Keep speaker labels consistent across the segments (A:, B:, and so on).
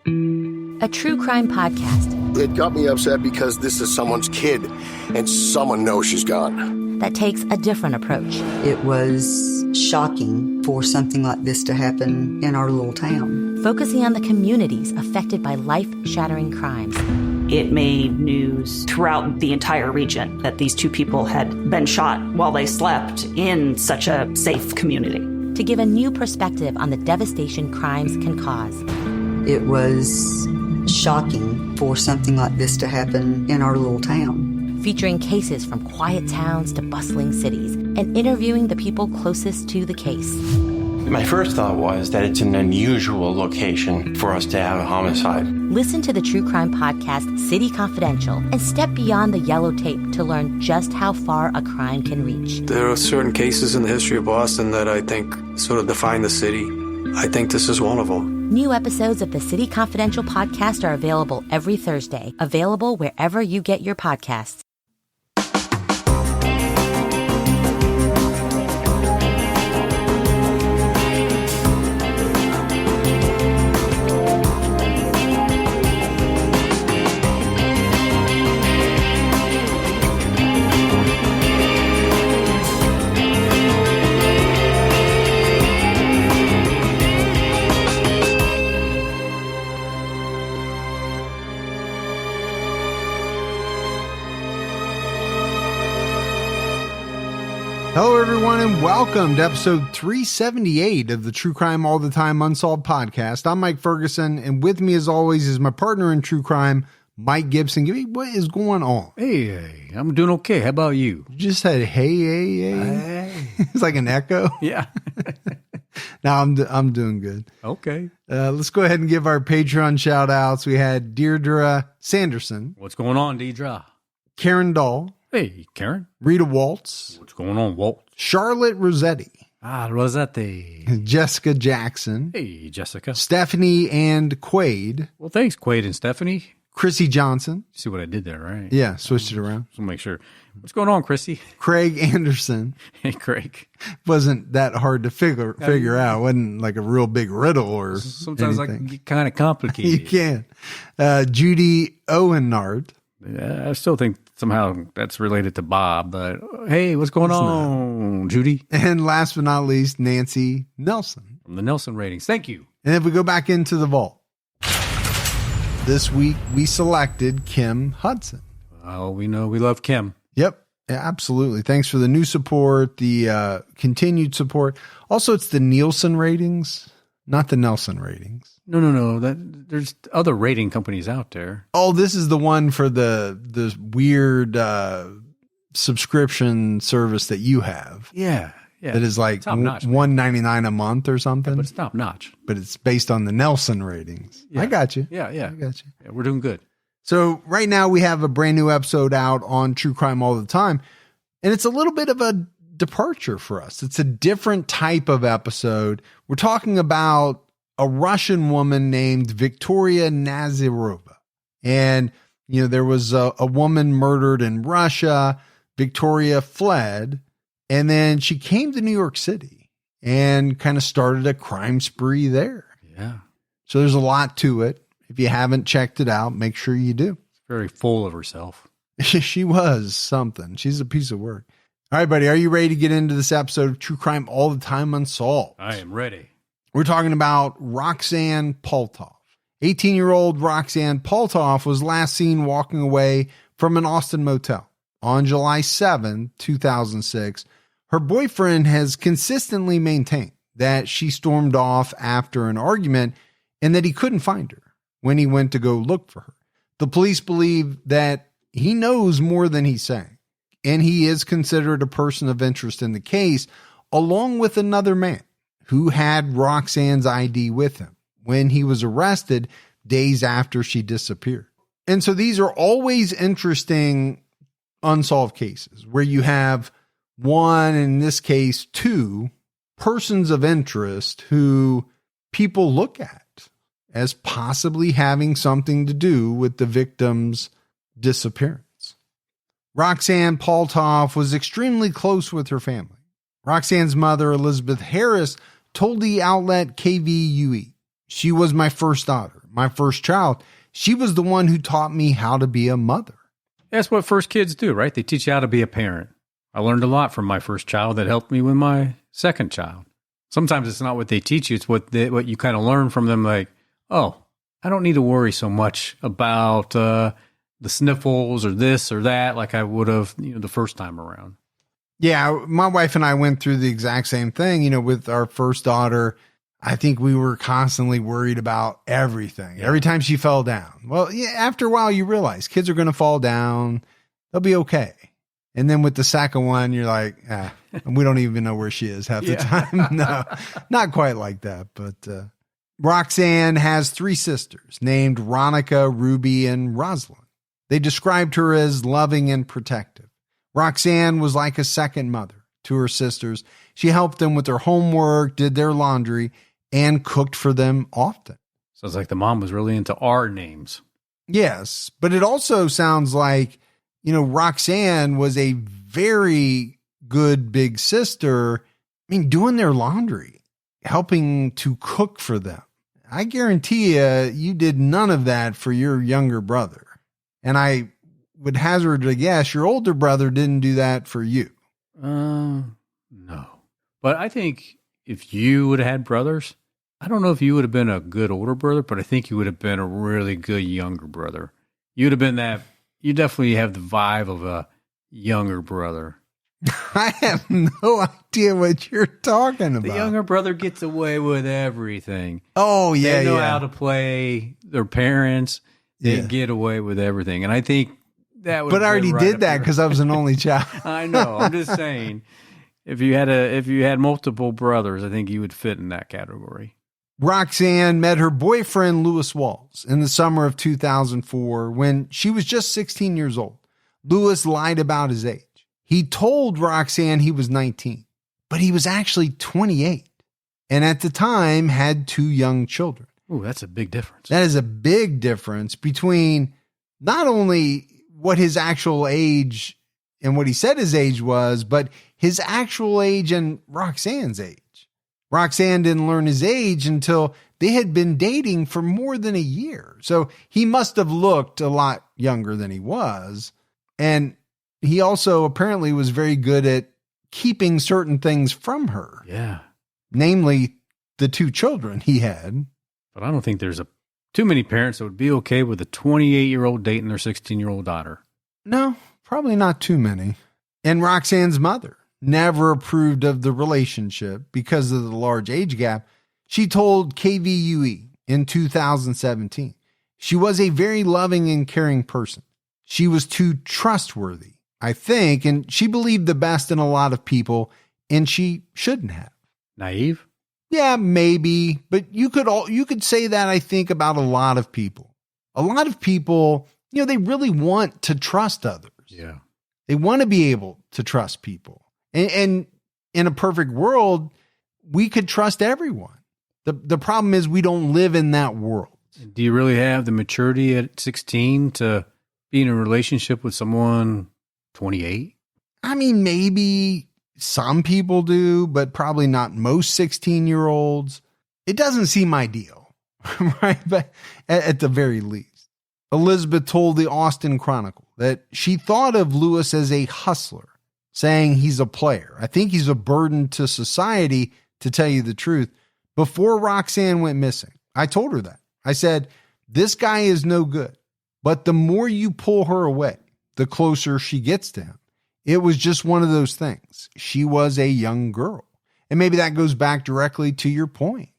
A: A true crime podcast.
B: It got me upset because this is someone's kid, and someone knows she's gone.
A: That takes a different approach.
C: It was shocking for something like this to happen in our little town.
A: Focusing on the communities affected by life-shattering crimes.
D: It made news throughout the entire region that these two people had been shot while they slept in such a safe community.
A: To give a new perspective on the devastation crimes can cause.
C: It was shocking for something like this to happen in our little town.
A: Featuring cases from quiet towns to bustling cities and interviewing the people closest to the case.
E: My first thought was that it's an unusual location for us to have a homicide.
A: Listen to the true crime podcast City Confidential and step beyond the yellow tape to learn just how far a crime can reach.
F: There are certain cases in the history of Boston that I think sort of define the city. I think this is one of them.
A: New episodes of the City Confidential podcast are available every Thursday, available wherever you get your podcasts.
G: Hello, everyone, and welcome to episode 378 of the True Crime All the Time Unsolved podcast. I'm Mike Ferguson, and with me, as always, is my partner in true crime, Mike Gibson. Gibby, what is going on?
H: Hey, I'm doing okay. How about you?
G: You just said hey. It's like an echo.
H: Yeah.
G: No, I'm doing good.
H: Okay.
G: Let's go ahead and give our Patreon shout outs. We had Deirdre Sanderson.
H: What's going on, Deidre?
G: Karen Dahl.
H: Hey, Karen.
G: Rita Waltz.
H: What's going on, Walt?
G: Charlotte Rossetti.
H: Rossetti.
G: Jessica Jackson.
H: Hey, Jessica.
G: Stephanie and Quaid.
H: Well, thanks, Quaid and Stephanie.
G: Chrissy Johnson.
H: See what I did there, right?
G: Yeah, switched it around.
H: So make sure. What's going on, Chrissy?
G: Craig Anderson.
H: Hey, Craig.
G: Wasn't that hard to figure out. Wasn't like a real big riddle or
H: sometimes
G: anything.
H: I get kind of complicated.
G: You can. Judy Owenard.
H: I still think somehow that's related to Bob, but hey, what's going on, Judy?
G: And last but not least, Nancy Nelson.
H: From the Nelson ratings. Thank you.
G: And if we go back into the vault, this week we selected Kim Hudson.
H: Oh, we know we love Kim.
G: Yep, absolutely. Thanks for the new support, the continued support. Also, it's the Nielsen ratings, not the Nelson ratings.
H: No. There's other rating companies out there.
G: Oh, this is the one for the weird subscription service that you have.
H: Yeah.
G: That is like $1.99 a month or something.
H: Yeah, but it's top notch.
G: But it's based on the Nelson ratings.
H: Yeah.
G: I got you.
H: Yeah.
G: I got you.
H: Yeah, we're doing good.
G: So right now we have a brand new episode out on True Crime All the Time, and it's a little bit of a departure for us. It's a different type of episode. We're talking about a Russian woman named Victoria Nazarova. And, there was a woman murdered in Russia. Victoria fled, and then she came to New York City and kind of started a crime spree there.
H: Yeah.
G: So there's a lot to it. If you haven't checked it out, make sure you do.
H: Very full of herself.
G: She was something. She's a piece of work. All right, buddy. Are you ready to get into this episode of True Crime All the Time Unsolved?
H: I am ready.
G: We're talking about Roxanne Paltauf. 18-year-old Roxanne Paltauf was last seen walking away from an Austin motel on July 7, 2006. Her boyfriend has consistently maintained that she stormed off after an argument and that he couldn't find her when he went to go look for her. The police believe that he knows more than he's saying, and he is considered a person of interest in the case, along with another man who had Roxanne's ID with him when he was arrested days after she disappeared. And so these are always interesting unsolved cases where you have one, in this case, two persons of interest who people look at as possibly having something to do with the victim's disappearance. Roxanne Paltauf was extremely close with her family. Roxanne's mother, Elizabeth Harris, told the outlet KVUE, "She was my first daughter, my first child, she was the one who taught me how to be a mother.
H: That's what first kids do, right? They teach you how to be a parent. I learned a lot from my first child that helped me with my second child. Sometimes it's not what they teach you, it's what you kind of learn from them, like, oh, I don't need to worry so much about the sniffles or this or that like I would have the first time around.
G: Yeah, my wife and I went through the exact same thing. With our first daughter, I think we were constantly worried about everything. Every time she fell down. Well, yeah, after a while, you realize kids are going to fall down. They'll be okay. And then with the second one, you're like, we don't even know where she is half the time. No, not quite like that. But Roxanne has 3 sisters named Ronica, Ruby, and Rosalind. They described her as loving and protective. Roxanne was like a second mother to her sisters. She helped them with their homework, did their laundry, and cooked for them often.
H: Sounds like the mom was really into our names.
G: Yes, but it also sounds like, Roxanne was a very good big sister. Doing their laundry, helping to cook for them. I guarantee you did none of that for your younger brother. And I would hazard a guess your older brother didn't do that for you.
H: No. But I think if you would have had brothers, I don't know if you would have been a good older brother, but I think you would have been a really good younger brother. You'd have been you definitely have the vibe of a younger brother.
G: I have no idea what you're talking about.
H: The younger brother gets away with everything.
G: Oh, yeah,
H: They know how to play their parents. They get away with everything. And I think that would.
G: But I already did that because I was an only child.
H: I know. I'm just saying, if you had multiple brothers, I think you would fit in that category.
G: Roxanne met her boyfriend, Lewis Walls, in the summer of 2004 when she was just 16 years old. Lewis lied about his age. He told Roxanne he was 19, but he was actually 28, and at the time had 2 young children.
H: Ooh, that's a big difference.
G: That is a big difference between not only what his actual age and what he said his age was, but his actual age and Roxanne's age. Roxanne didn't learn his age until they had been dating for more than a year. So he must have looked a lot younger than he was. And he also apparently was very good at keeping certain things from her.
H: Yeah.
G: Namely, the 2 children he had.
H: But I don't think there's too many parents that would be okay with a 28-year-old dating their 16-year-old daughter.
G: No, probably not too many. And Roxanne's mother never approved of the relationship because of the large age gap. She told KVUE in 2017, she was a very loving and caring person. She was too trustworthy, I think, and she believed the best in a lot of people, and she shouldn't have.
H: Naive?
G: Yeah, maybe, but you could say that, I think, about a lot of people. A lot of people, they really want to trust others.
H: Yeah.
G: They want to be able to trust people. And in a perfect world, we could trust everyone. The problem is we don't live in that world.
H: Do you really have the maturity at 16 to be in a relationship with someone 28?
G: Maybe some people do, but probably not most 16-year-olds. It doesn't seem ideal, right? But at the very least. Elizabeth told the Austin Chronicle that she thought of Lewis as a hustler, saying he's a player. I think he's a burden to society, to tell you the truth. Before Roxanne went missing, I told her that. I said, this guy is no good, but the more you pull her away, the closer she gets to him. It was just one of those things. She was a young girl. And maybe that goes back directly to your point.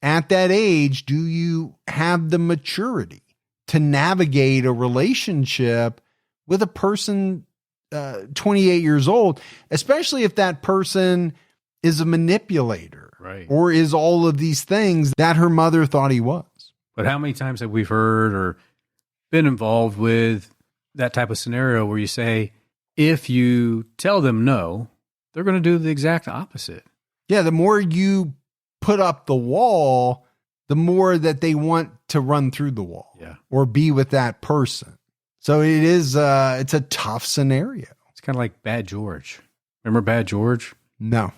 G: At that age, do you have the maturity to navigate a relationship with a person 28 years old, especially if that person is a manipulator,
H: right,
G: or is all of these things that her mother thought he was?
H: But how many times have we heard or been involved with that type of scenario where you say, if you tell them no, they're going to do the exact opposite? Yeah,
G: the more you put up the wall, the more that they want to run through the wall, or be with that person. So it is, it's a tough scenario.
H: It's kind of like Bad George. Remember Bad George?
G: No.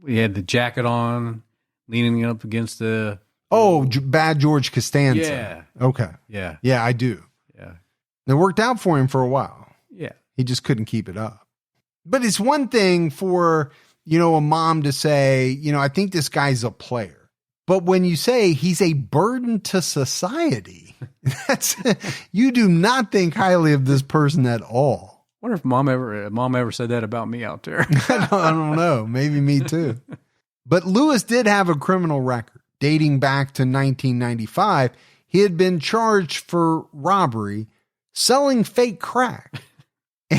H: He had the jacket on, leaning up against the
G: Oh, Bad George Costanza.
H: Yeah.
G: Okay.
H: Yeah.
G: Yeah, I do.
H: Yeah.
G: It worked out for him for a while.
H: Yeah.
G: He just couldn't keep it up. But it's one thing for, a mom to say, I think this guy's a player. But when you say he's a burden to society, you do not think highly of this person at all.
H: I wonder if mom ever said that about me out there.
G: I don't know. Maybe me too. But Lewis did have a criminal record dating back to 1995. He had been charged for robbery, selling fake crack,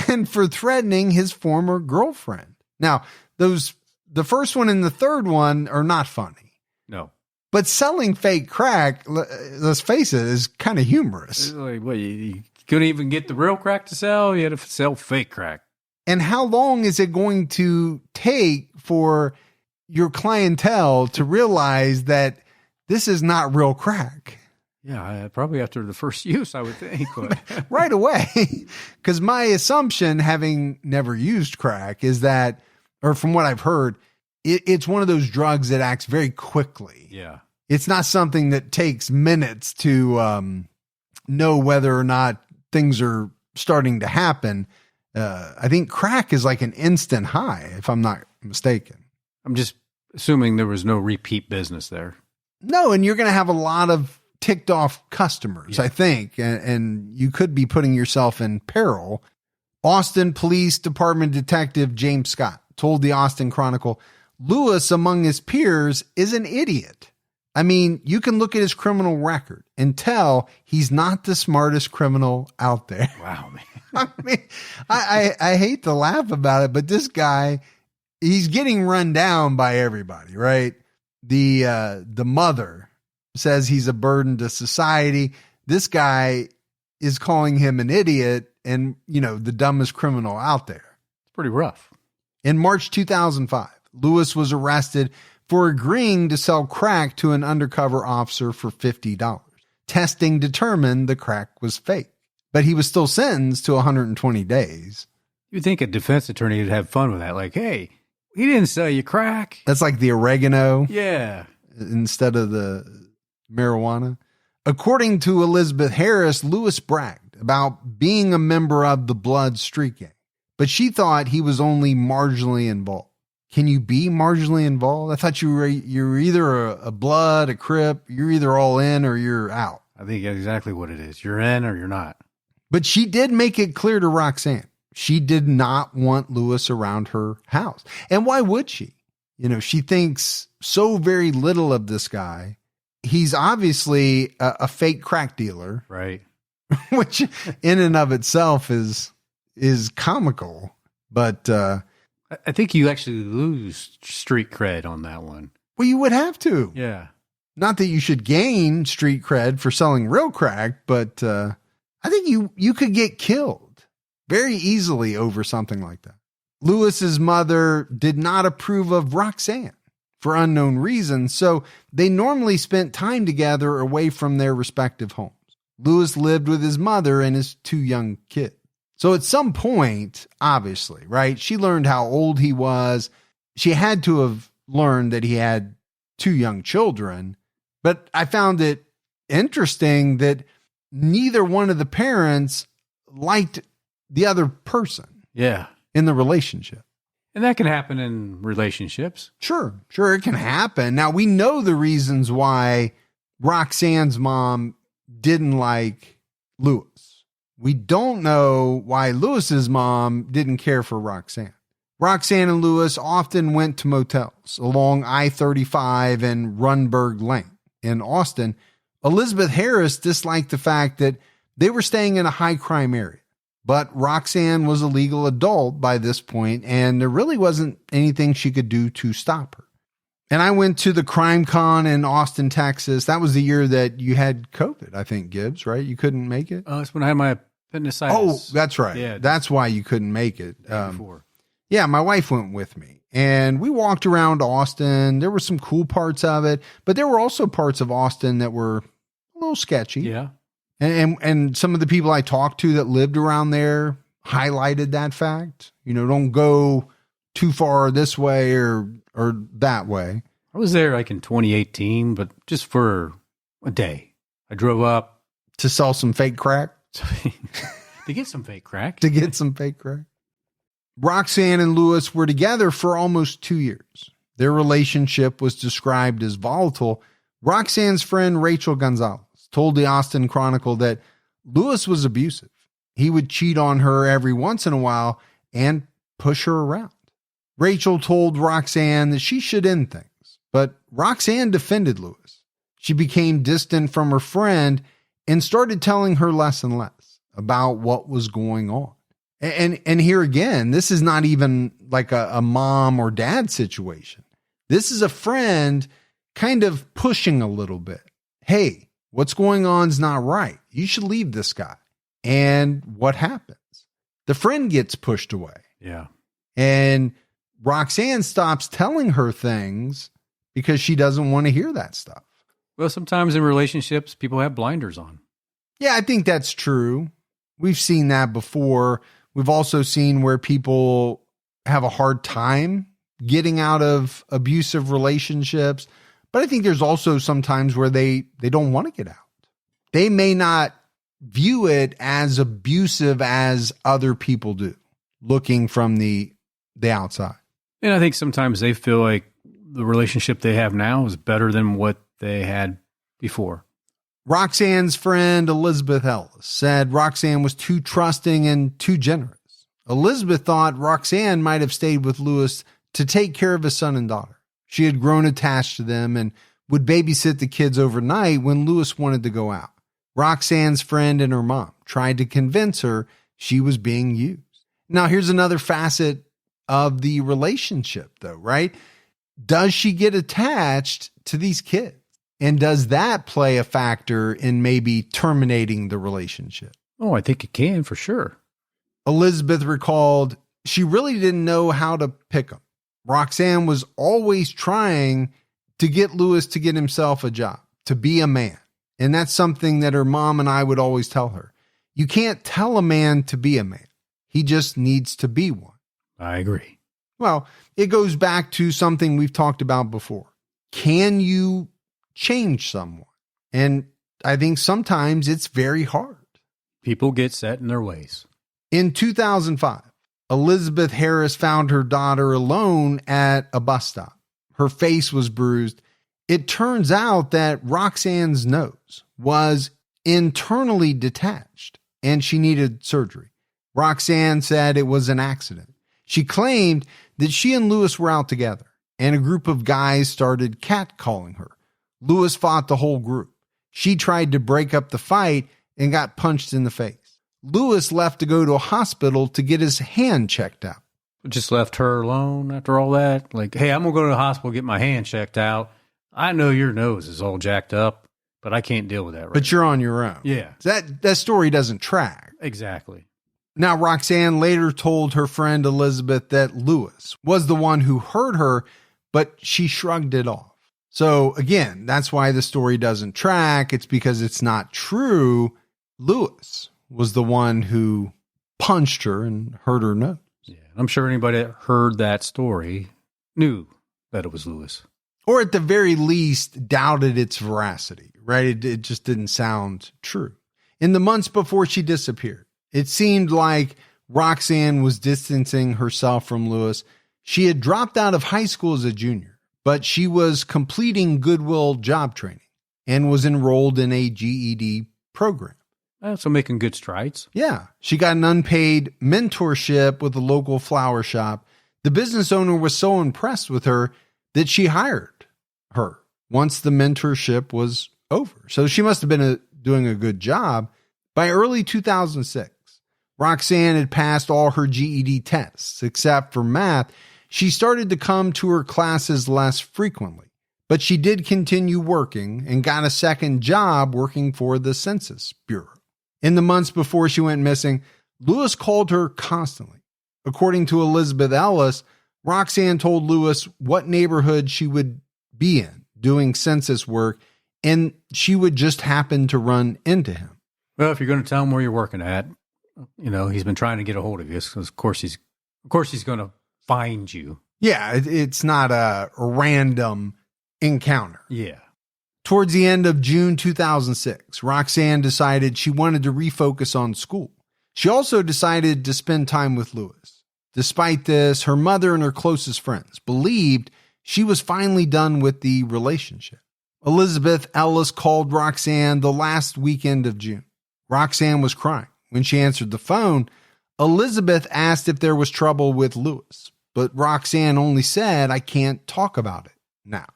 G: and for threatening his former girlfriend. Now, the first one and the third one are not funny.
H: No.
G: But selling fake crack, let's face it, is kind of humorous.
H: Like, what, you couldn't even get the real crack to sell? You had to sell fake crack.
G: And how long is it going to take for your clientele to realize that this is not real crack?
H: Yeah, probably after the first use, I would think. But.
G: Right away. Because my assumption, having never used crack, is that, or from what I've heard, it's one of those drugs that acts very quickly.
H: Yeah.
G: It's not something that takes minutes to know whether or not things are starting to happen. I think crack is like an instant high, if I'm not mistaken.
H: I'm just assuming there was no repeat business there.
G: No, and you're going to have a lot of ticked off customers, I think, and you could be putting yourself in peril. Austin Police Department Detective James Scott told the Austin Chronicle, Lewis, among his peers, is an idiot. I mean, you can look at his criminal record and tell he's not the smartest criminal out there.
H: Wow, man.
G: I mean, I hate to laugh about it, but this guy, he's getting run down by everybody, right? The mother says he's a burden to society. This guy is calling him an idiot and, the dumbest criminal out there.
H: It's pretty rough.
G: In March 2005, Lewis was arrested for agreeing to sell crack to an undercover officer for $50. Testing determined the crack was fake, but he was still sentenced to 120 days.
H: You'd think a defense attorney would have fun with that. Like, hey, he didn't sell you crack.
G: That's like the oregano.
H: Yeah.
G: Instead of the marijuana. According to Elizabeth Harris, Lewis bragged about being a member of the Blood Street Gang, but she thought he was only marginally involved. Can you be marginally involved? I thought you're either a Blood, a Crip, you're either all in or you're out.
H: I think that's exactly what it is. You're in or you're not.
G: But she did make it clear to Roxanne, she did not want Lewis around her house. And why would she? She thinks so very little of this guy. He's obviously a fake crack dealer.
H: Right.
G: Which in and of itself is comical. But
H: I think you actually lose street cred on that one.
G: Well, you would have to.
H: Yeah.
G: Not that you should gain street cred for selling real crack, but I think you could get killed very easily over something like that. Lewis's mother did not approve of Roxanne for unknown reasons, so they normally spent time together away from their respective homes. Lewis lived with his mother and his two young kids. So at some point, obviously, right, she learned how old he was. She had to have learned that he had two young children. But I found it interesting that neither one of the parents liked the other person.
H: Yeah.
G: In the relationship.
H: And that can happen in relationships.
G: Sure, it can happen. Now, we know the reasons why Roxanne's mom didn't like Lewis. We don't know why Lewis's mom didn't care for Roxanne. Roxanne and Lewis often went to motels along I-35 and Runberg Lane in Austin. Elizabeth Harris disliked the fact that they were staying in a high crime area. But Roxanne was a legal adult by this point, and there really wasn't anything she could do to stop her. And I went to the Crime Con in Austin, Texas. That was the year that you had COVID, I think, Gibbs, right? You couldn't make it?
H: Oh, that's when I had my appendicitis.
G: Oh, that's right.
H: Yeah,
G: that's why you couldn't make it.
H: Before.
G: Yeah, my wife went with me. And we walked around Austin. There were some cool parts of it, but there were also parts of Austin that were a little sketchy.
H: Yeah.
G: And some of the people I talked to that lived around there highlighted that fact. Don't go too far this way or that way.
H: I was there like in 2018, but just for a day. I drove up
G: To sell some fake crack?
H: to get some fake crack.
G: To get some fake crack. Roxanne and Lewis were together for almost 2 years. Their relationship was described as volatile. Roxanne's friend Rachel Gonzalez told the Austin Chronicle that Lewis was abusive. He would cheat on her every once in a while and push her around. Rachel told Roxanne that she should end things, but Roxanne defended Lewis. She became distant from her friend and started telling her less and less about what was going on. And here again, this is not even like a mom or dad situation. This is a friend kind of pushing a little bit. Hey, what's going on is not right. You should leave this guy. And what happens? The friend gets pushed away.
H: Yeah.
G: And Roxanne stops telling her things because she doesn't want to hear that stuff.
H: Well, sometimes in relationships, people have blinders on.
G: Yeah, I think that's true. We've seen that before. We've also seen where people have a hard time getting out of abusive relationships. But I think there's also sometimes where they don't want to get out. They may not view it as abusive as other people do, looking from the outside.
H: And I think sometimes they feel like the relationship they have now is better than what they had before.
G: Roxanne's friend Elizabeth Ellis said Roxanne was too trusting and too generous. Elizabeth thought Roxanne might have stayed with Lewis to take care of his son and daughter. She had grown attached to them and would babysit the kids overnight when Lewis wanted to go out. Roxanne's friend and her mom tried to convince her she was being used. Now, here's another facet of the relationship, though, right? Does she get attached to these kids? And does that play a factor in maybe terminating the relationship?
H: Oh, I think it can for sure.
G: Elizabeth recalled she really didn't know how to pick him. Roxanne was always trying to get Lewis to get himself a job, to be a man. And that's something that her mom and I would always tell her. You can't tell a man to be a man. He just needs to be one.
H: I agree.
G: Well, it goes back to something we've talked about before. Can you change someone? And I think sometimes it's very hard.
H: People get set in their ways.
G: In 2005, Elizabeth Harris found her daughter alone at a bus stop. Her face was bruised. It turns out that Roxanne's nose was internally detached and she needed surgery. Roxanne said it was an accident. She claimed that she and Lewis were out together and a group of guys started catcalling her. Lewis fought the whole group. She tried to break up the fight and got punched in the face. Lewis left to go to a hospital to get his hand checked out.
H: Just left her alone after all that? Like, hey, I'm going to go to the hospital, get my hand checked out. I know your nose is all jacked up, but I can't deal with that right
G: But you're on your own.
H: Yeah.
G: That story doesn't track.
H: Exactly.
G: Now, Roxanne later told her friend Elizabeth that Lewis was the one who hurt her, but she shrugged it off. So again, that's why the story doesn't track. It's because it's not true. Lewis was the one who punched her and hurt her nose.
H: Yeah. I'm sure anybody that heard that story knew that it was Lewis.
G: Or at the very least, doubted its veracity, right? It just didn't sound true. In the months before she disappeared, it seemed like Roxanne was distancing herself from Lewis. She had dropped out of high school as a junior, but she was completing Goodwill job training and was enrolled in a GED program.
H: So making good strides.
G: Yeah. She got an unpaid mentorship with a local flower shop. The business owner was so impressed with her that she hired her once the mentorship was over. So she must have been doing a good job. By early 2006, Roxanne had passed all her GED tests, except for math. She started to come to her classes less frequently, but she did continue working and got a second job working for the Census Bureau. In the months before she went missing, Lewis called her constantly. According to Elizabeth Ellis, Roxanne told Lewis what neighborhood she would be in doing census work, and she would just happen to run into him.
H: Well, if you're going to tell him where you're working at, he's been trying to get a hold of you. So of course he's going to find you.
G: Yeah, it's not a random encounter.
H: Yeah.
G: Towards the end of June 2006, Roxanne decided she wanted to refocus on school. She also decided to spend time with Lewis. Despite this, her mother and her closest friends believed she was finally done with the relationship. Elizabeth Ellis called Roxanne the last weekend of June. Roxanne was crying. When she answered the phone, Elizabeth asked if there was trouble with Lewis, but Roxanne only said, "I can't talk about it now."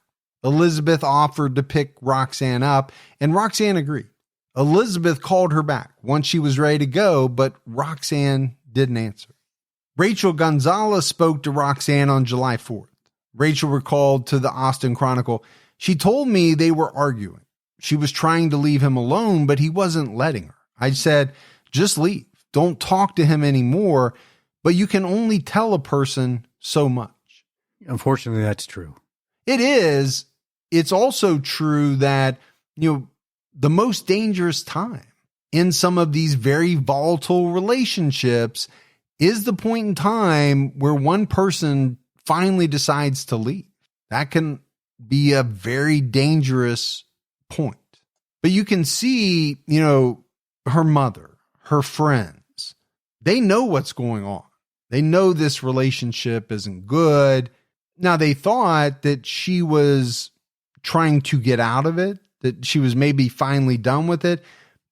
G: Elizabeth offered to pick Roxanne up, and Roxanne agreed. Elizabeth called her back once she was ready to go, but Roxanne didn't answer. Rachel Gonzalez spoke to Roxanne on July 4th. Rachel recalled to the Austin Chronicle, "She told me they were arguing. She was trying to leave him alone, but he wasn't letting her. I said, just leave. Don't talk to him anymore, but you can only tell a person so much."
H: Unfortunately, that's true.
G: It is. It's also true that, the most dangerous time in some of these very volatile relationships is the point in time where one person finally decides to leave. That can be a very dangerous point. But you can see, her mother, her friends, they know what's going on. They know this relationship isn't good. Now, they thought that she was trying to get out of it, that she was maybe finally done with it.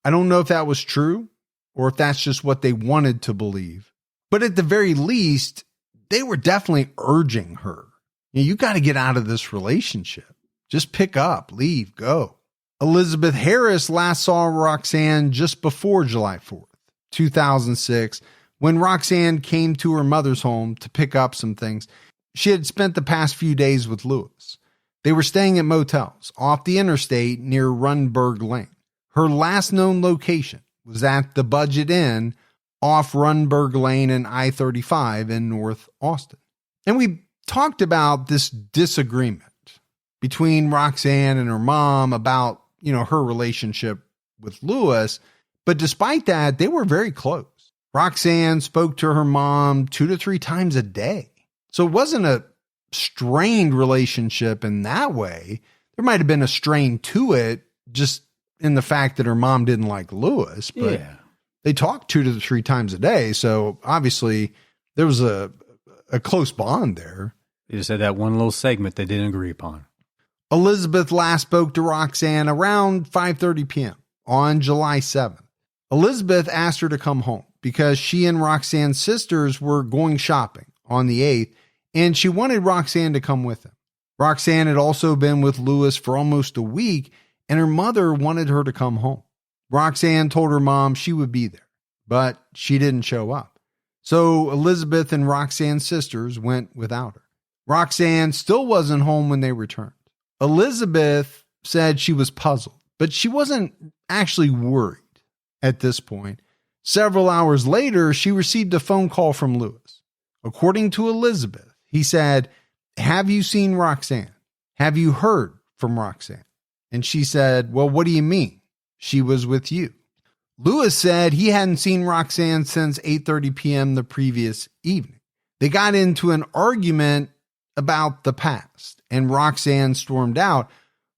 G: I don't know if that was true or if that's just what they wanted to believe. But at the very least, they were definitely urging her. You got to get out of this relationship. Just pick up, leave, go. Elizabeth Harris last saw Roxanne just before July 4th, 2006, when Roxanne came to her mother's home to pick up some things. She had spent the past few days with Lewis. They were staying at motels off the interstate near Runberg Lane. Her last known location was at the Budget Inn off Runberg Lane and I-35 in North Austin. And we talked about this disagreement between Roxanne and her mom about, her relationship with Lewis. But despite that, they were very close. Roxanne spoke to her mom 2 to 3 times a day. So it wasn't a strained relationship in that way. There might have been a strain to it just in the fact that her mom didn't like Lewis, but they talked 2 to 3 times a day. So obviously there was a close bond there.
H: They just had that one little segment they didn't agree upon.
G: Elizabeth last spoke to Roxanne around 5:30 p.m. on July 7th. Elizabeth asked her to come home because she and Roxanne's sisters were going shopping on the 8th, and she wanted Roxanne to come with them. Roxanne had also been with Lewis for almost a week, and her mother wanted her to come home. Roxanne told her mom she would be there, but she didn't show up. So Elizabeth and Roxanne's sisters went without her. Roxanne still wasn't home when they returned. Elizabeth said she was puzzled, but she wasn't actually worried at this point. Several hours later, she received a phone call from Lewis. According to Elizabeth, he said, "Have you seen Roxanne? Have you heard from Roxanne?" And she said, "Well, what do you mean? She was with you." Lewis said he hadn't seen Roxanne since 8:30 p.m. the previous evening. They got into an argument about the past, and Roxanne stormed out.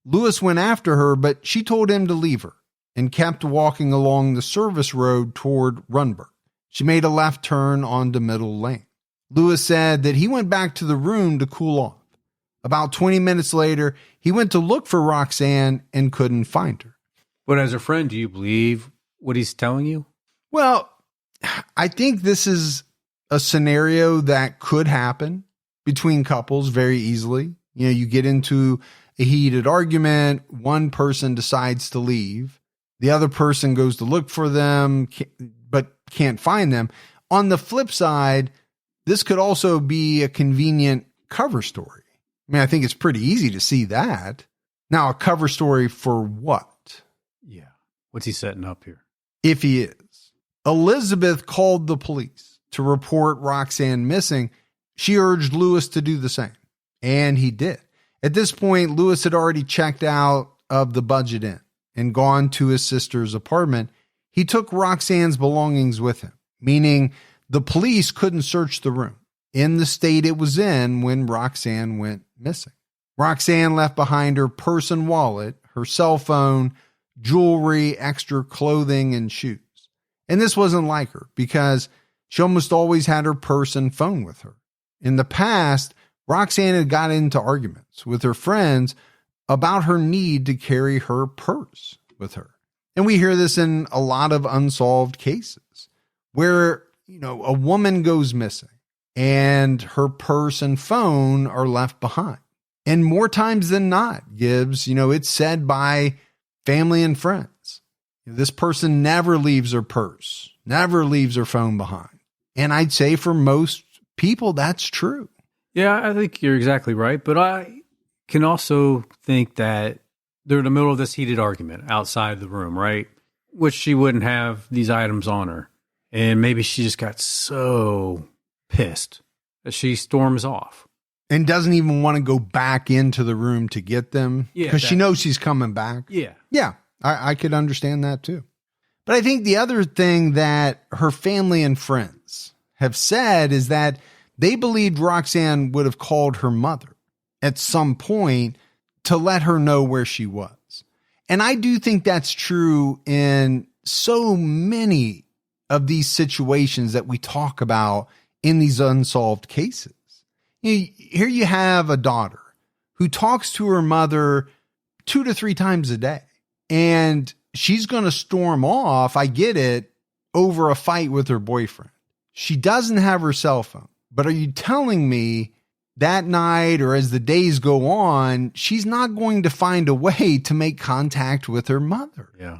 G: Lewis went after her, but she told him to leave her and kept walking along the service road toward Runberg. She made a left turn onto Middle Lane. Lewis said that he went back to the room to cool off. About 20 minutes later, he went to look for Roxanne and couldn't find her.
H: But as a friend, do you believe what he's telling you?
G: Well, I think this is a scenario that could happen between couples very easily. You get into a heated argument, one person decides to leave, the other person goes to look for them, but can't find them. On the flip side, this could also be a convenient cover story. I think it's pretty easy to see that. Now, a cover story for what?
H: Yeah. What's he setting up here?
G: If he is. Elizabeth called the police to report Roxanne missing. She urged Lewis to do the same, and he did. At this point, Lewis had already checked out of the Budget Inn and gone to his sister's apartment. He took Roxanne's belongings with him, meaning the police couldn't search the room in the state it was in when Roxanne went missing. Roxanne left behind her purse and wallet, her cell phone, jewelry, extra clothing, and shoes. And this wasn't like her because she almost always had her purse and phone with her. In the past, Roxanne had got into arguments with her friends about her need to carry her purse with her. And we hear this in a lot of unsolved cases where, a woman goes missing and her purse and phone are left behind. And more times than not, Gibbs, it's said by family and friends, this person never leaves her purse, never leaves her phone behind. And I'd say for most people, that's true.
H: Yeah, I think you're exactly right. But I can also think that they're in the middle of this heated argument outside the room, right? Which she wouldn't have these items on her. And maybe she just got so pissed that she storms off.
G: And doesn't even want to go back into the room to get them because she knows she's coming back.
H: Yeah.
G: Yeah, I could understand that too. But I think the other thing that her family and friends have said is that they believed Roxanne would have called her mother at some point to let her know where she was. And I do think that's true in so many of these situations that we talk about in these unsolved cases. Here you have a daughter who talks to her mother 2 to 3 times a day, and she's going to storm off, I get it, over a fight with her boyfriend. She doesn't have her cell phone, but are you telling me that night or as the days go on, she's not going to find a way to make contact with her mother?
H: Yeah.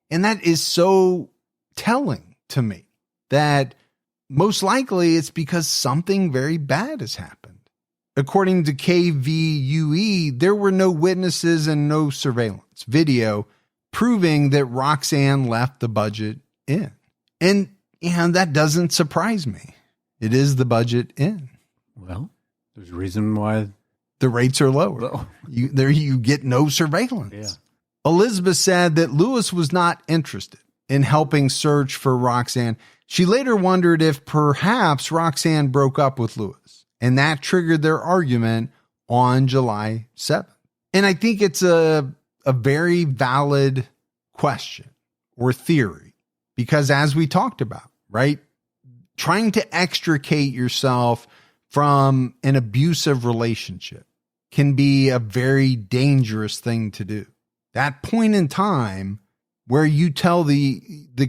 G: And that is so telling to me that most likely it's because something very bad has happened. According to KVUE, there were no witnesses and no surveillance video proving that Roxanne left the budget inn. And that doesn't surprise me. It is the budget inn.
H: Well, there's a reason why
G: the rates are lower. You get no surveillance.
H: Yeah.
G: Elizabeth said that Lewis was not interested in helping search for Roxanne. She later wondered if perhaps Roxanne broke up with Lewis, and that triggered their argument on July 7th. And I think it's a very valid question or theory because as we talked about, right, trying to extricate yourself from an abusive relationship can be a very dangerous thing to do. That point in time where you tell the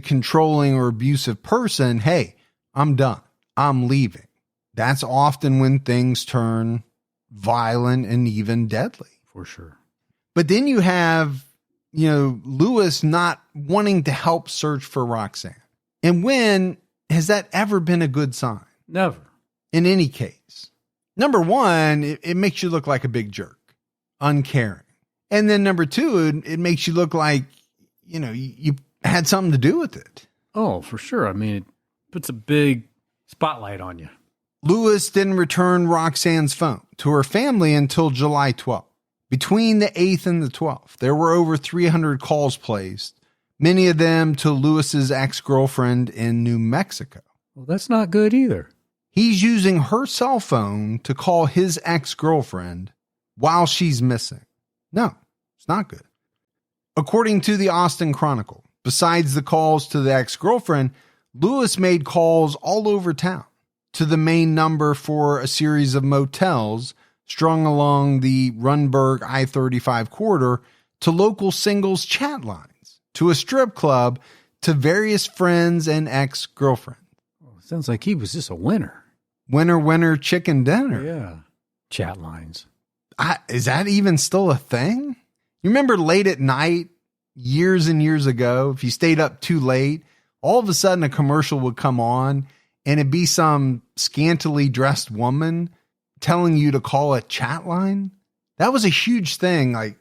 G: controlling or abusive person, hey, I'm done, I'm leaving. That's often when things turn violent and even deadly.
H: For sure.
G: But then you have, Lewis not wanting to help search for Roxanne. And when has that ever been a good sign?
H: Never.
G: In any case. Number one, it makes you look like a big jerk, uncaring. And then number two, it makes you look like, you had something to do with it.
H: Oh, for sure. I mean, it puts a big spotlight on you.
G: Lewis didn't return Roxanne's phone to her family until July 12th. Between the 8th and the 12th, there were over 300 calls placed, many of them to Lewis's ex-girlfriend in New Mexico.
H: Well, that's not good either.
G: He's using her cell phone to call his ex-girlfriend while she's missing. No, it's not good. According to the Austin Chronicle, besides the calls to the ex-girlfriend, Lewis made calls all over town to the main number for a series of motels strung along the Runberg I-35 corridor, to local singles chat lines, to a strip club, to various friends and ex-girlfriends.
H: Well, sounds like he was just a winner.
G: Winner, chicken dinner.
H: Yeah. Chat lines.
G: Is that even still a thing? You remember late at night, years and years ago, if you stayed up too late, all of a sudden a commercial would come on and it'd be some scantily dressed woman telling you to call a chat line? That was a huge thing like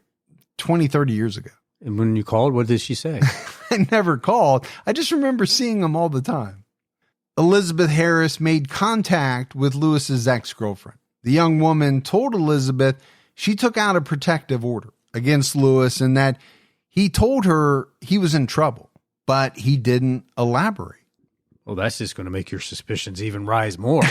G: 20, 30 years ago.
H: And when you called, what did she say?
G: I never called. I just remember seeing them all the time. Elizabeth Harris made contact with Lewis's ex-girlfriend. The young woman told Elizabeth she took out a protective order against Lewis and that he told her he was in trouble, but he didn't elaborate.
H: Well, that's just going to make your suspicions even rise more.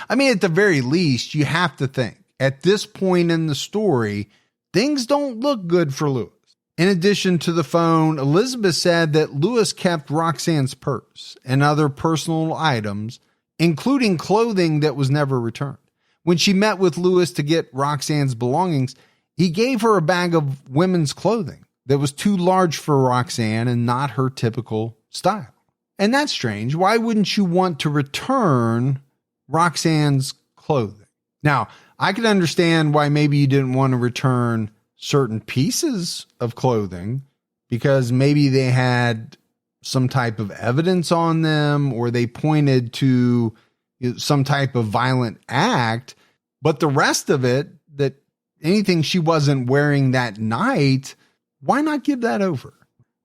G: I mean, at the very least, you have to think at this point in the story, things don't look good for Lewis. In addition to the phone, Elizabeth said that Lewis kept Roxanne's purse and other personal items, including clothing that was never returned. When she met with Lewis to get Roxanne's belongings, he gave her a bag of women's clothing that was too large for Roxanne and not her typical style. And that's strange. Why wouldn't you want to return Roxanne's clothing? Now, I could understand why maybe you didn't want to return certain pieces of clothing because maybe they had some type of evidence on them or they pointed to some type of violent act. But the rest of it, that anything she wasn't wearing that night, why not give that over?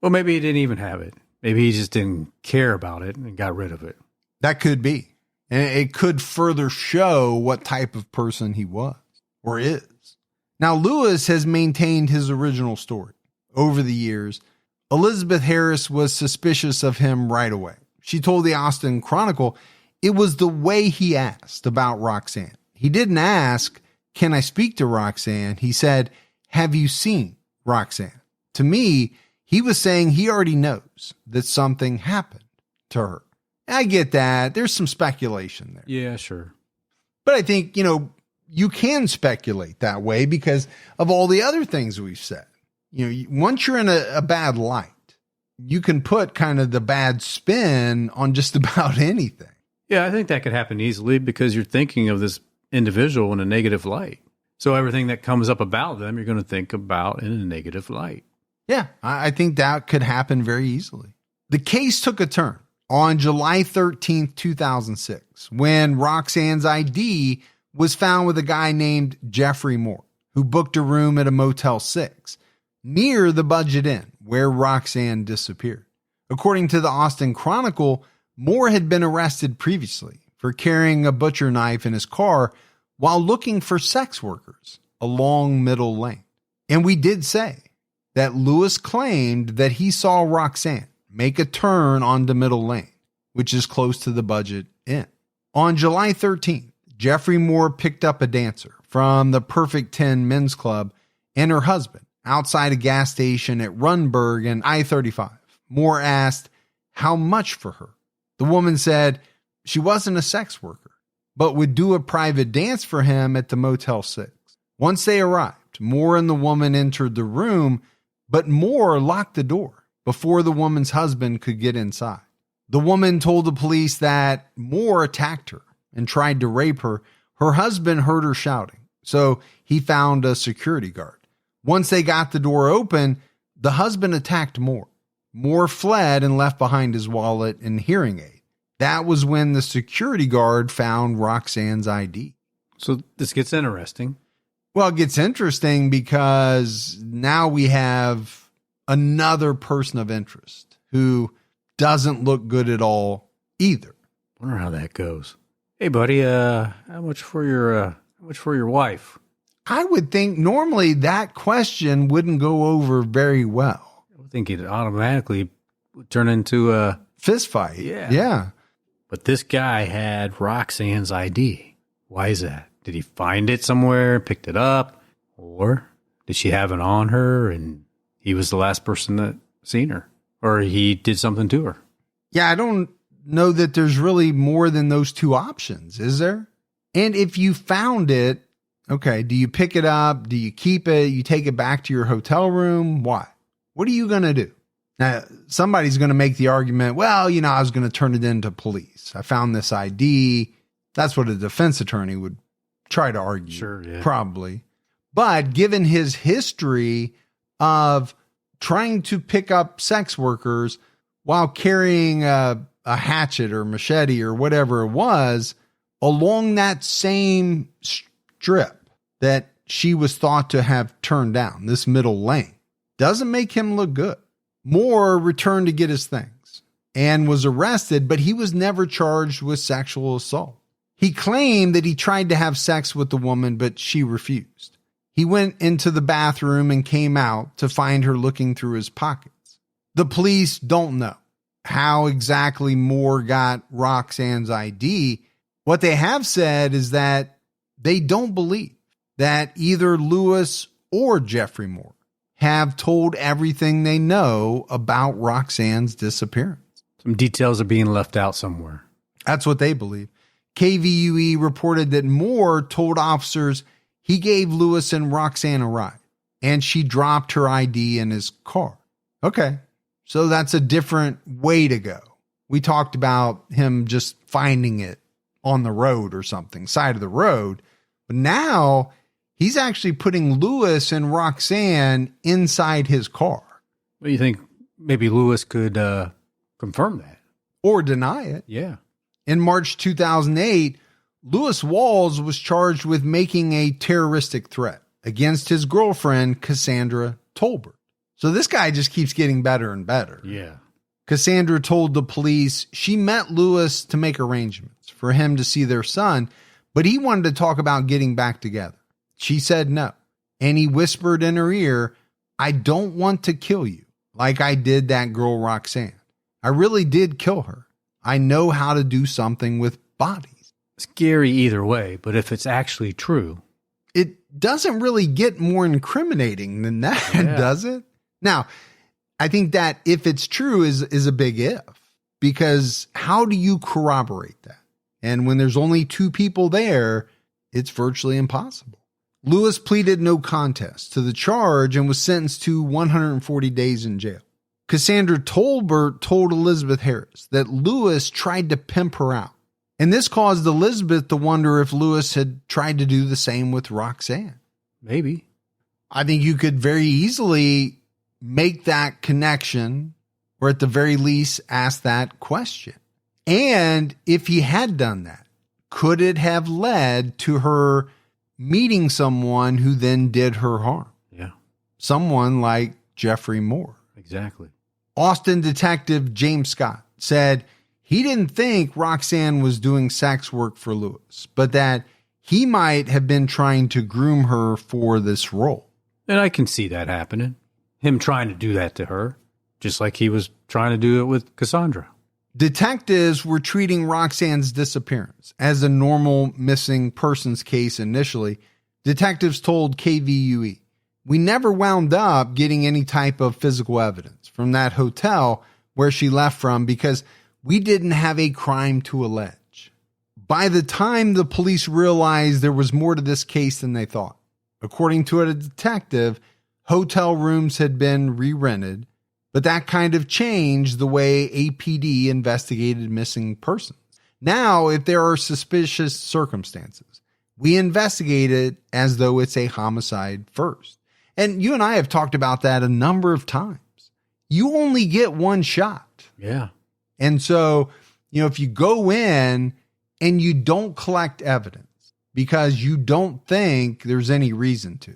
H: Well, maybe he didn't even have it. Maybe he just didn't care about it and got rid of it.
G: That could be. And it could further show what type of person he was or is. Now, Lewis has maintained his original story. Over the years, Elizabeth Harris was suspicious of him right away. She told the Austin Chronicle it was the way he asked about Roxanne. He didn't ask, "Can I speak to Roxanne?" He said, "Have you seen Roxanne?" To me, he was saying he already knows that something happened to her. I get that. There's some speculation there.
H: Yeah, sure.
G: But I think, you can speculate that way because of all the other things we've said. Once you're in a bad light, you can put kind of the bad spin on just about anything.
H: Yeah, I think that could happen easily because you're thinking of this individual in a negative light. So everything that comes up about them, you're going to think about in a negative light.
G: Yeah, I think that could happen very easily. The case took a turn on July 13th, 2006, when Roxanne's ID was found with a guy named Jeffrey Moore, who booked a room at a Motel 6 near the Budget Inn where Roxanne disappeared. According to the Austin Chronicle, Moore had been arrested previously for carrying a butcher knife in his car while looking for sex workers along Middle Lane. And we did say that Lewis claimed that he saw Roxanne make a turn onto Middle Lane, which is close to the Budget Inn. On July 13th, Jeffrey Moore picked up a dancer from the Perfect 10 Men's Club and her husband outside a gas station at Runberg and I-35. Moore asked how much for her. The woman said she wasn't a sex worker, but would do a private dance for him at the Motel 6. Once they arrived, Moore and the woman entered the room, but Moore locked the door before the woman's husband could get inside. The woman told the police that Moore attacked her and tried to rape her. Her husband heard her shouting, so he found a security guard. Once they got the door open, the husband attacked Moore. Moore fled and left behind his wallet and hearing aid. That was when the security guard found Roxanne's ID.
H: So this gets interesting.
G: Well, it gets interesting because now we have another person of interest who doesn't look good at all either.
H: Wonder how that goes. Hey, buddy, how much for your wife?
G: I would think normally that question wouldn't go over very well.
H: I would think it automatically would turn into a
G: fist fight. Yeah.
H: But this guy had Roxanne's ID. Why is that? Did he find it somewhere, picked it up, or did she have it on her and he was the last person that seen her, or he did something to her?
G: Yeah, I don't know that there's really more than those two options, is there? And if you found it, okay, do you pick it up? Do you keep it? You take it back to your hotel room? Why? What are you going to do? Now, somebody's going to make the argument, well, I was going to turn it into police. I found this ID. That's what a defense attorney would try to argue.
H: Sure, yeah.
G: Probably. But given his history of trying to pick up sex workers while carrying a hatchet or machete or whatever it was along that same strip that she was thought to have turned down, this Middle Lane, doesn't make him look good. Moore returned to get his things and was arrested, but he was never charged with sexual assault. He claimed that he tried to have sex with the woman, but she refused. He went into the bathroom and came out to find her looking through his pockets. The police don't know how exactly Moore got Roxanne's ID. What they have said is that they don't believe that either Lewis or Jeffrey Moore have told everything they know about Roxanne's disappearance.
H: Some details are being left out somewhere.
G: That's what they believe. KVUE reported that Moore told officers he gave Lewis and Roxanne a ride, and she dropped her ID in his car. Okay, so that's a different way to go. We talked about him just finding it on the road or something, side of the road. But now he's actually putting Lewis and Roxanne inside his car.
H: What do you think? Maybe Lewis could confirm that.
G: Or deny it.
H: Yeah.
G: In March 2008, Lewis Walls was charged with making a terroristic threat against his girlfriend, Cassandra Tolbert. So this guy just keeps getting better and better.
H: Yeah.
G: Cassandra told the police she met Lewis to make arrangements for him to see their son, but he wanted to talk about getting back together. She said no, and he whispered in her ear, "I don't want to kill you like I did that girl Roxanne. I really did kill her. I know how to do something with bodies."
H: Scary either way, but if it's actually true.
G: It doesn't really get more incriminating than that, does it? Now, I think that if it's true is a big if, because how do you corroborate that? And when there's only two people there, it's virtually impossible. Lewis pleaded no contest to the charge and was sentenced to 140 days in jail. Cassandra Tolbert told Elizabeth Harris that Lewis tried to pimp her out. And this caused Elizabeth to wonder if Lewis had tried to do the same with Roxanne.
H: Maybe.
G: I think you could very easily make that connection, or at the very least ask that question. And if he had done that, could it have led to her meeting someone who then did her harm?
H: Yeah.
G: Someone like Jeffrey Moore.
H: Exactly.
G: Austin detective James Scott said he didn't think Roxanne was doing sex work for Lewis, but that he might have been trying to groom her for this role.
H: And I can see that happening. Him trying to do that to her, just like he was trying to do it with Cassandra.
G: Detectives were treating Roxanne's disappearance as a normal missing persons case initially. Detectives told KVUE, "We never wound up getting any type of physical evidence from that hotel where she left from because we didn't have a crime to allege." By the time the police realized there was more to this case than they thought, according to a detective, hotel rooms had been re-rented, but that kind of changed the way APD investigated missing persons. Now, if there are suspicious circumstances, we investigate it as though it's a homicide first. And you and I have talked about that a number of times. You only get one shot.
H: Yeah.
G: And so, if you go in and you don't collect evidence because you don't think there's any reason to,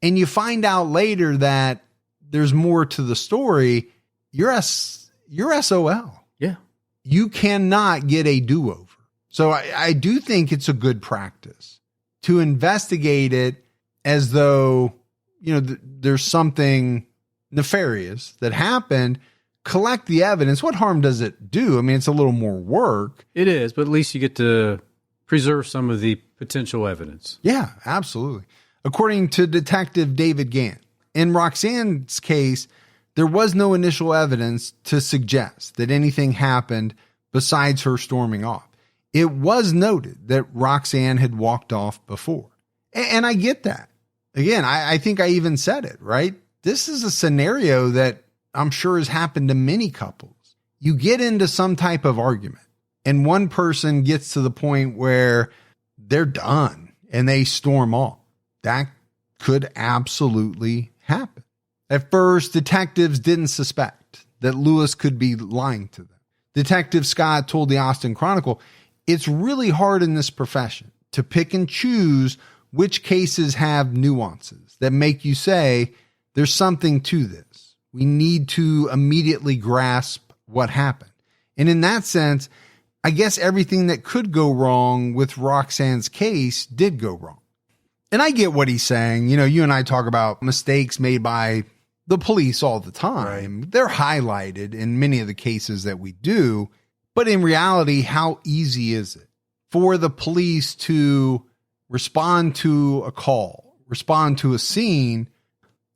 G: and you find out later that there's more to the story, you're SOL.
H: Yeah.
G: You cannot get a do-over. So I do think it's a good practice to investigate it as though, there's something nefarious that happened. Collect the evidence. What harm does it do? I mean, it's a little more work.
H: It is, but at least you get to preserve some of the potential evidence.
G: Yeah, absolutely. According to Detective David Gant, in Roxanne's case, there was no initial evidence to suggest that anything happened besides her storming off. It was noted that Roxanne had walked off before. And I get that. Again, I think I even said it, right? This is a scenario that I'm sure has happened to many couples. You get into some type of argument and one person gets to the point where they're done and they storm off. That could absolutely happen. At first, detectives didn't suspect that Lewis could be lying to them. Detective Scott told the Austin Chronicle, "It's really hard in this profession to pick and choose which cases have nuances that make you say, there's something to this. We need to immediately grasp what happened." And in that sense, I guess everything that could go wrong with Roxanne's case did go wrong. And I get what he's saying. You and I talk about mistakes made by the police all the time. Right. They're highlighted in many of the cases that we do. But in reality, how easy is it for the police to respond to a call respond to a scene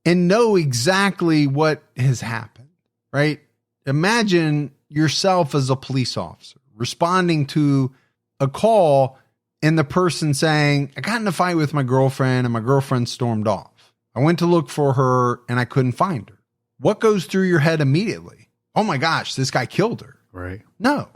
G: and know exactly what has happened, right? Imagine yourself as a police officer responding to a call and the person saying, I got in a fight with my girlfriend and my girlfriend stormed off. I went to look for her and I couldn't find her. What goes through your head immediately? Oh my gosh, this guy killed her.
H: Right.
G: No,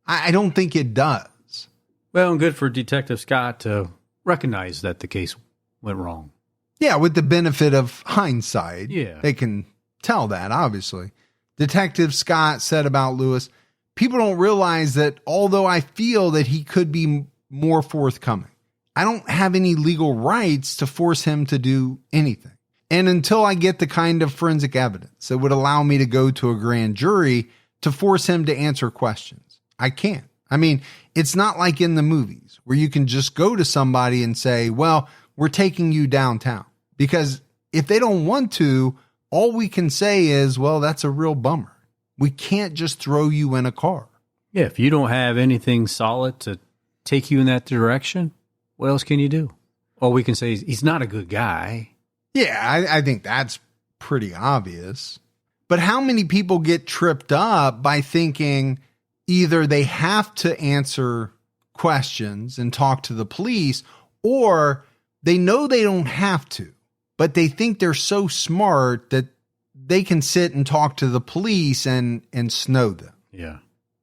G: I don't think it does.
H: Well, and good for Detective Scott to recognize that the case went wrong.
G: Yeah, with the benefit of hindsight.
H: Yeah.
G: They can tell that, obviously. Detective Scott said about Lewis, people don't realize that although I feel that he could be more forthcoming, I don't have any legal rights to force him to do anything. And until I get the kind of forensic evidence that would allow me to go to a grand jury to force him to answer questions, I can't. I mean, it's not like in the movies where you can just go to somebody and say, well, we're taking you downtown. Because if they don't want to, all we can say is, well, that's a real bummer. We can't just throw you in a car.
H: Yeah, if you don't have anything solid to take you in that direction, what else can you do? All we can say is he's not a good guy.
G: Yeah, I think that's pretty obvious. But how many people get tripped up by thinking either they have to answer questions and talk to the police, or they know they don't have to, but they think they're so smart that they can sit and talk to the police and snow them.
H: Yeah.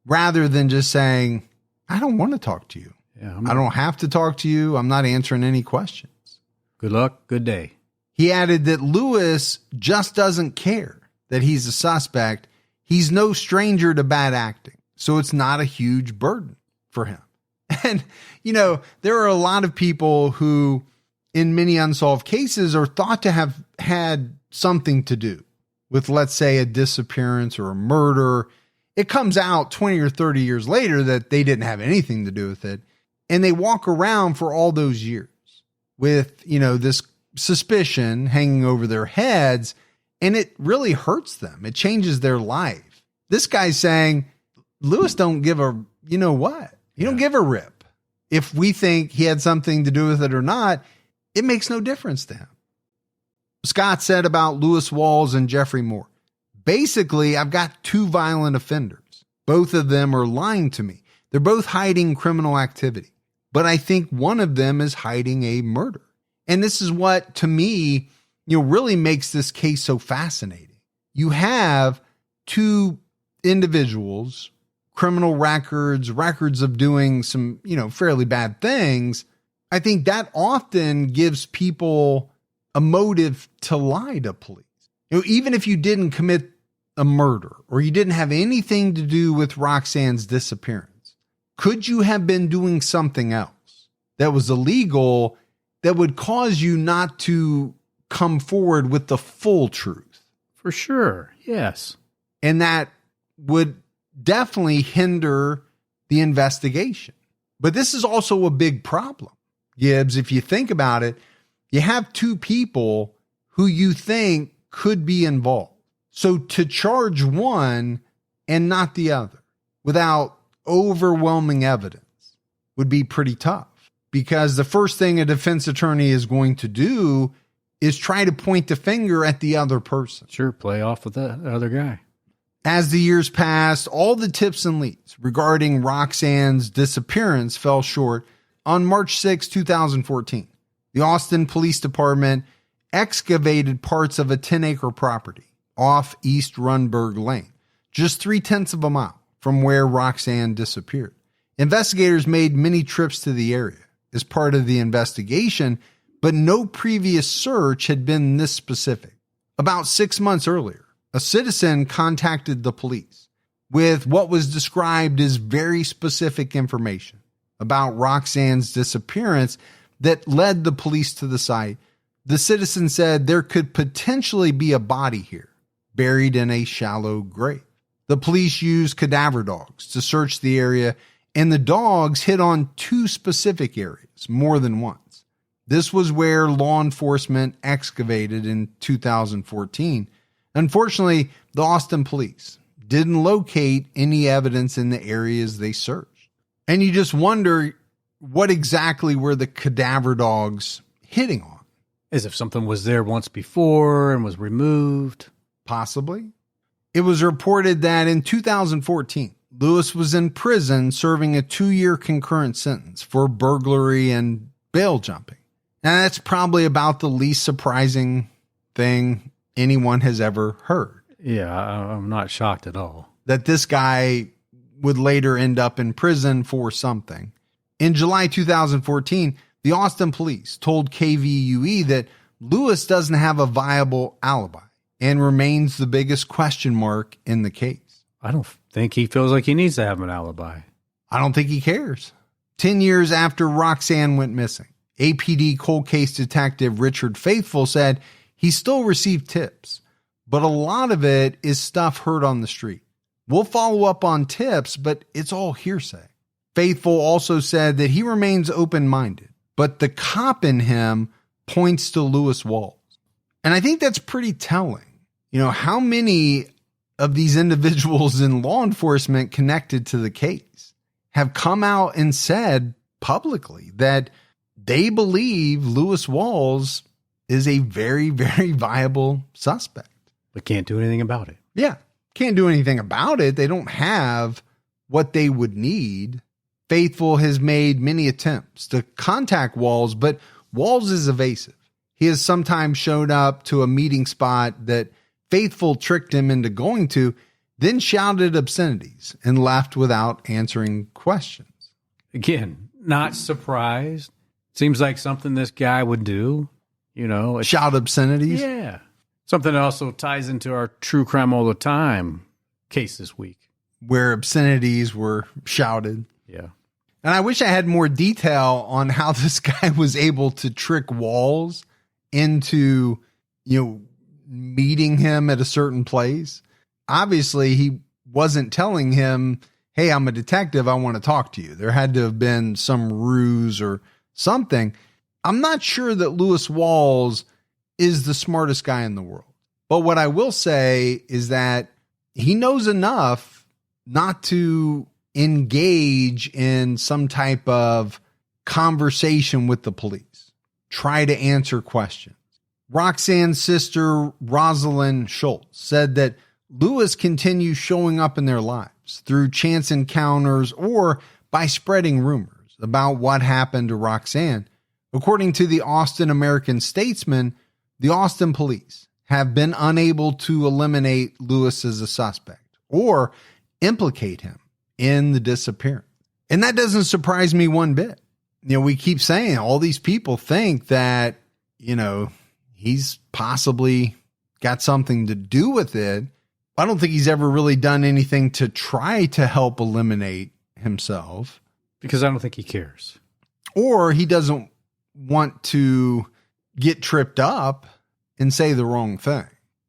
G: Rather than just saying, I don't want to talk to you.
H: Yeah,
G: I don't have to talk to you. I'm not answering any questions.
H: Good luck. Good day.
G: He added that Lewis just doesn't care that he's a suspect. He's no stranger to bad acting, so it's not a huge burden for him. And, you know, there are a lot of people who, in many unsolved cases, are thought to have had something to do with, let's say, a disappearance or a murder. It comes out 20 or 30 years later that they didn't have anything to do with it. And they walk around for all those years with, you know, this suspicion hanging over their heads, and it really hurts them. It changes their life. This guy's saying, Lewis don't give a, you know what? He don't give a rip. If we think he had something to do with it or not, it makes no difference to him. Scott said about Lewis Walls and Jeffrey Moore, basically, I've got two violent offenders. Both of them are lying to me. They're both hiding criminal activity, but I think one of them is hiding a murder. And this is what, to me, you know, really makes this case so fascinating. You have two individuals, criminal records of doing some, you know, fairly bad things. I think that often gives people a motive to lie to police. You know, even if you didn't commit a murder or you didn't have anything to do with Roxanne's disappearance, could you have been doing something else that was illegal that would cause you not to come forward with the full truth?
H: For sure. Yes.
G: And that would definitely hinder the investigation. But this is also a big problem, Gibbs. If you think about it, you have two people who you think could be involved. So to charge one and not the other without overwhelming evidence would be pretty tough, because the first thing a defense attorney is going to do is try to point the finger at the other person.
H: Sure, play off with the other guy.
G: As the years passed, all the tips and leads regarding Roxanne's disappearance fell short. On March 6, 2014, the Austin Police Department excavated parts of a 10-acre property off East Runberg Lane, just 0.3 of a mile from where Roxanne disappeared. Investigators made many trips to the area as part of the investigation, but no previous search had been this specific. About 6 months earlier, a citizen contacted the police with what was described as very specific information about Roxanne's disappearance that led the police to the site. The citizen said there could potentially be a body here, buried in a shallow grave. The police used cadaver dogs to search the area, and the dogs hit on two specific areas more than once. This was where law enforcement excavated in 2014. Unfortunately, the Austin police didn't locate any evidence in the areas they searched. And you just wonder, what exactly were the cadaver dogs hitting on?
H: As if something was there once before and was removed.
G: Possibly. It was reported that in 2014, Lewis was in prison serving a 2-year concurrent sentence for burglary and bail jumping. Now, that's probably about the least surprising thing anyone has ever heard.
H: Yeah, I'm not shocked at all.
G: That this guy would later end up in prison for something. In July 2014, the Austin police told KVUE that Lewis doesn't have a viable alibi and remains the biggest question mark in the case.
H: I don't think he feels like he needs to have an alibi.
G: I don't think he cares. 10 years after Roxanne went missing, APD cold case detective Richard Faithful said he still received tips, but a lot of it is stuff heard on the street. We'll follow up on tips, but it's all hearsay. Faithful also said that he remains open-minded, but the cop in him points to Lewis Walls. And I think that's pretty telling. You know, how many of these individuals in law enforcement connected to the case have come out and said publicly that they believe Lewis Walls is a very, very viable suspect.
H: But can't do anything about it.
G: Yeah, can't do anything about it. They don't have what they would need. Faithful has made many attempts to contact Walls, but Walls is evasive. He has sometimes showed up to a meeting spot that Faithful tricked him into going to, then shouted obscenities and left without answering questions.
H: Again, not surprised. Seems like something this guy would do, you know.
G: Shout obscenities?
H: Yeah. Something that also ties into our true crime all the time case this week.
G: Where obscenities were shouted.
H: Yeah.
G: And I wish I had more detail on how this guy was able to trick Walls into, you know, meeting him at a certain place. Obviously, he wasn't telling him, hey, I'm a detective, I want to talk to you. There had to have been some ruse or something. I'm not sure that Lewis Walls is the smartest guy in the world. But what I will say is that he knows enough not to engage in some type of conversation with the police. Try to answer questions. Roxanne's sister, Rosalind Schultz, said that Lewis continues showing up in their lives through chance encounters or by spreading rumors about what happened to Roxanne. According to the Austin American-Statesman, the Austin police have been unable to eliminate Lewis as a suspect or implicate him in the disappearance. And that doesn't surprise me one bit. You know, we keep saying all these people think that, you know, he's possibly got something to do with it. I don't think he's ever really done anything to try to help eliminate himself.
H: Because I don't think he cares.
G: Or he doesn't want to get tripped up and say the wrong thing.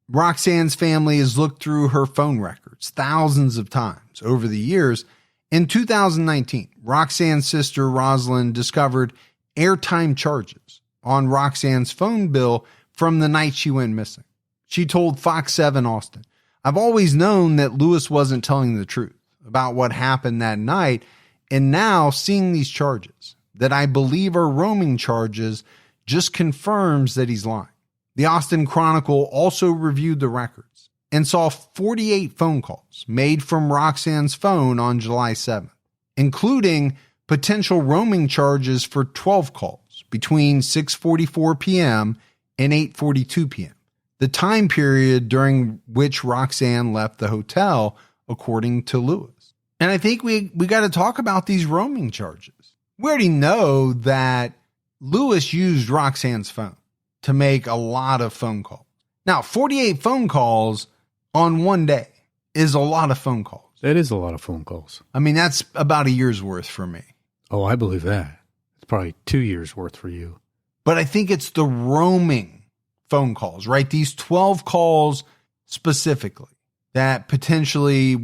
G: Roxanne's family has looked through her phone records thousands of times over the years. In 2019, Roxanne's sister Rosalind discovered airtime charges on Roxanne's phone bill from the night she went missing. She told Fox 7 Austin, I've always known that Lewis wasn't telling the truth about what happened that night, and now seeing these charges that I believe are roaming charges just confirms that he's lying. The Austin Chronicle also reviewed the records and saw 48 phone calls made from Roxanne's phone on July 7th, including potential roaming charges for 12 calls between 6:44 p.m. and 8:42 p.m., the time period during which Roxanne left the hotel, according to Lewis. And I think we got to talk about these roaming charges. We already know that Lewis used Roxanne's phone to make a lot of phone calls. Now, 48 phone calls on one day is a lot of phone calls.
H: That is a lot of phone calls.
G: I mean, that's about a year's worth for me.
H: Oh, I believe that. It's probably 2 years worth for you.
G: But I think it's the roaming phone calls, right? These 12 calls specifically that potentially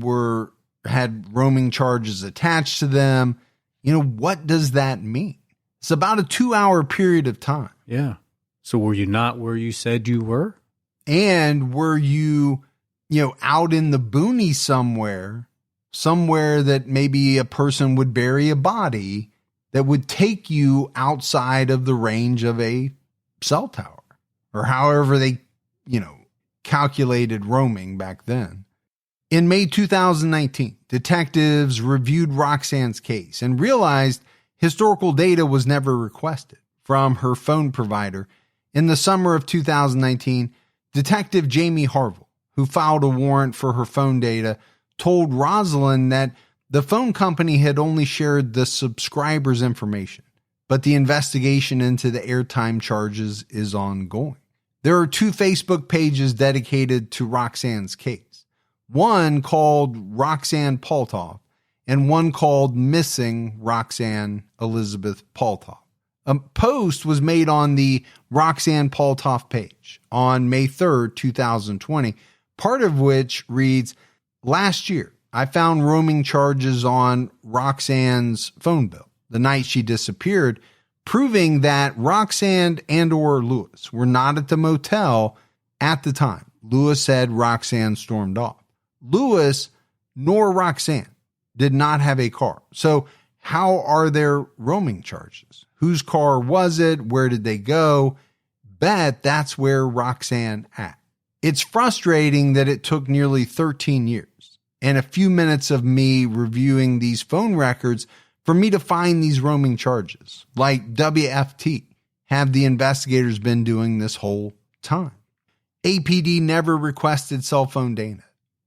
G: had roaming charges attached to them. You know, what does that mean? It's about a 2-hour period of time.
H: Yeah. So were you not where you said you were?
G: And were you, out in the boonies somewhere that maybe a person would bury a body that would take you outside of the range of a cell tower? or however they, calculated roaming back then. In May 2019, detectives reviewed Roxanne's case and realized historical data was never requested from her phone provider. In the summer of 2019, Detective Jamie Harville, who filed a warrant for her phone data, told Rosalind that the phone company had only shared the subscriber's information, but the investigation into the airtime charges is ongoing. There are 2 Facebook pages dedicated to Roxanne's case, one called Roxanne Paltauf and one called Missing Roxanne Elizabeth Paltauf. A post was made on the Roxanne Paltauf page on May 3rd, 2020, part of which reads, "Last year, I found roaming charges on Roxanne's phone bill the night she disappeared, proving that Roxanne and or Lewis were not at the motel at the time. Lewis said Roxanne stormed off. Lewis nor Roxanne did not have a car. So how are there roaming charges? Whose car was it? Where did they go? Bet that's where Roxanne at. It's frustrating that it took nearly 13 years and a few minutes of me reviewing these phone records for me to find these roaming charges. Like WFT have the investigators been doing this whole time. APD never requested cell phone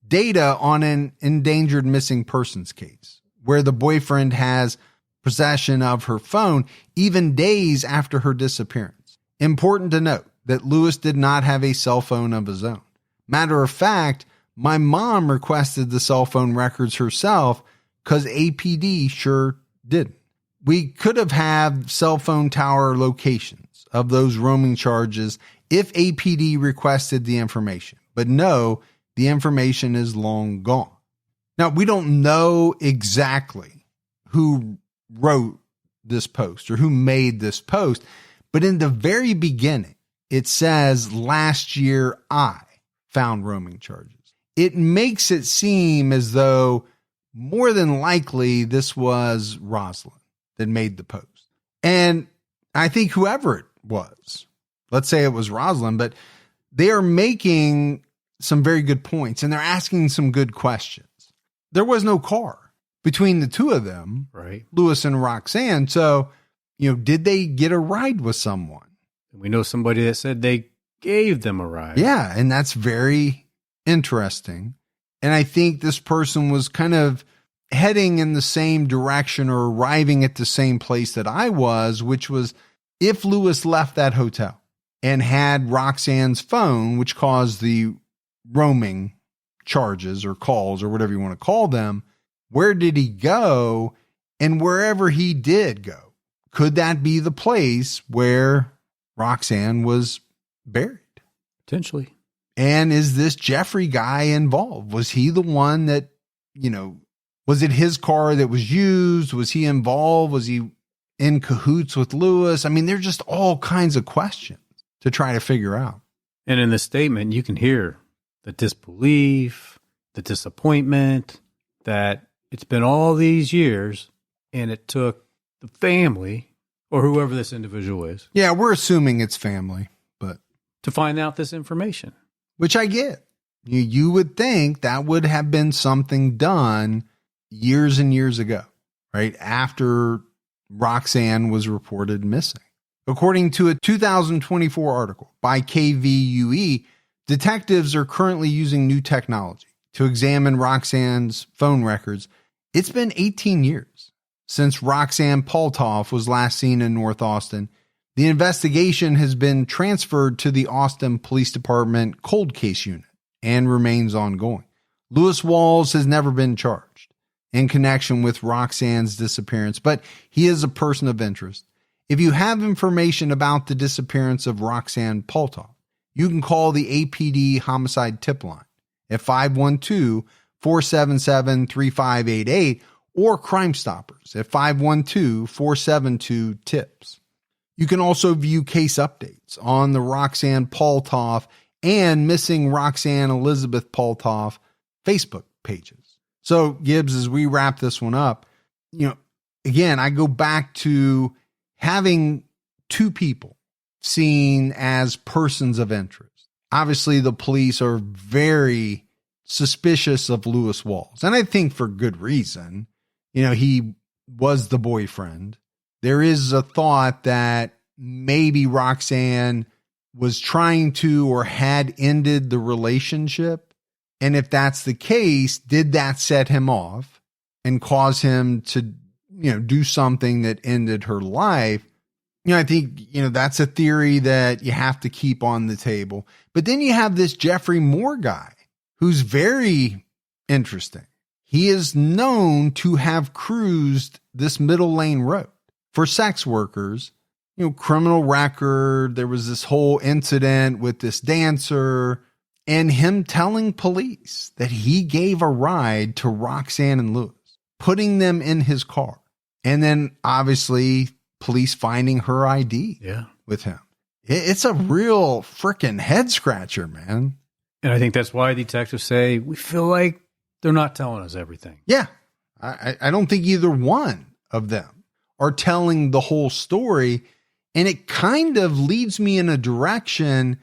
G: data on an endangered missing persons case, where the boyfriend has possession of her phone even days after her disappearance. Important to note that Lewis did not have a cell phone of his own. Matter of fact, my mom requested the cell phone records herself because APD sure didn't. We could have had cell phone tower locations of those roaming charges if APD requested the information. But no, the information is long gone. Now, we don't know exactly who wrote this post or who made this post, but in the very beginning, it says, "Last year I found roaming charges." It makes it seem as though more than likely this was Rosalind that made the post. And I think whoever it was, let's say it was Rosalind, but they are making some very good points and they're asking some good questions. There was no car between the two of them,
H: right?
G: Lewis and Roxanne. So, did they get a ride with someone?
H: We know somebody that said they gave them a ride.
G: Yeah, and that's very interesting. And I think this person was kind of heading in the same direction or arriving at the same place that I was, which was if Lewis left that hotel and had Roxanne's phone, which caused the roaming charges or calls or whatever you want to call them, where did he go? And wherever he did go, could that be the place where Roxanne was buried?
H: Potentially.
G: And is this Jeffrey guy involved? Was he the one that, was it his car that was used? Was he involved? Was he in cahoots with Lewis? I mean, there's just all kinds of questions to try to figure out.
H: And in the statement, you can hear the disbelief, the disappointment that it's been all these years and it took the family or whoever this individual is.
G: Yeah, we're assuming it's family, but
H: to find out this information.
G: Which I get. You would think that would have been something done years and years ago, right? After Roxanne was reported missing. According to a 2024 article by KVUE, detectives are currently using new technology to examine Roxanne's phone records. It's been 18 years since Roxanne Paltauf was last seen in North Austin. The investigation has been transferred to the Austin Police Department Cold Case Unit and remains ongoing. Lewis Walls has never been charged in connection with Roxanne's disappearance, but he is a person of interest. If you have information about the disappearance of Roxanne Paltauf, you can call the APD Homicide Tip Line at 512-477-3588 or Crime Stoppers at 512-472-TIPS. You can also view case updates on the Roxanne Paltauf and Missing Roxanne Elizabeth Paltauf Facebook pages. So, Gibbs, as we wrap this one up, again, I go back to having two people seen as persons of interest. Obviously, the police are very suspicious of Lewis Walls, and I think for good reason. You know, he was the boyfriend. There is a thought that maybe Roxanne was trying to or had ended the relationship. And if that's the case, did that set him off and cause him to, do something that ended her life? I think, that's a theory that you have to keep on the table. But then you have this Jeffrey Moore guy who's very interesting. He is known to have cruised this middle lane road for sex workers, criminal record. There was this whole incident with this dancer and him telling police that he gave a ride to Roxanne and Lewis, putting them in his car. And then obviously police finding her ID with him. It's a real freaking head scratcher, man.
H: And I think that's why detectives say we feel like they're not telling us everything.
G: Yeah. I don't think either one of them are telling the whole story. And it kind of leads me in a direction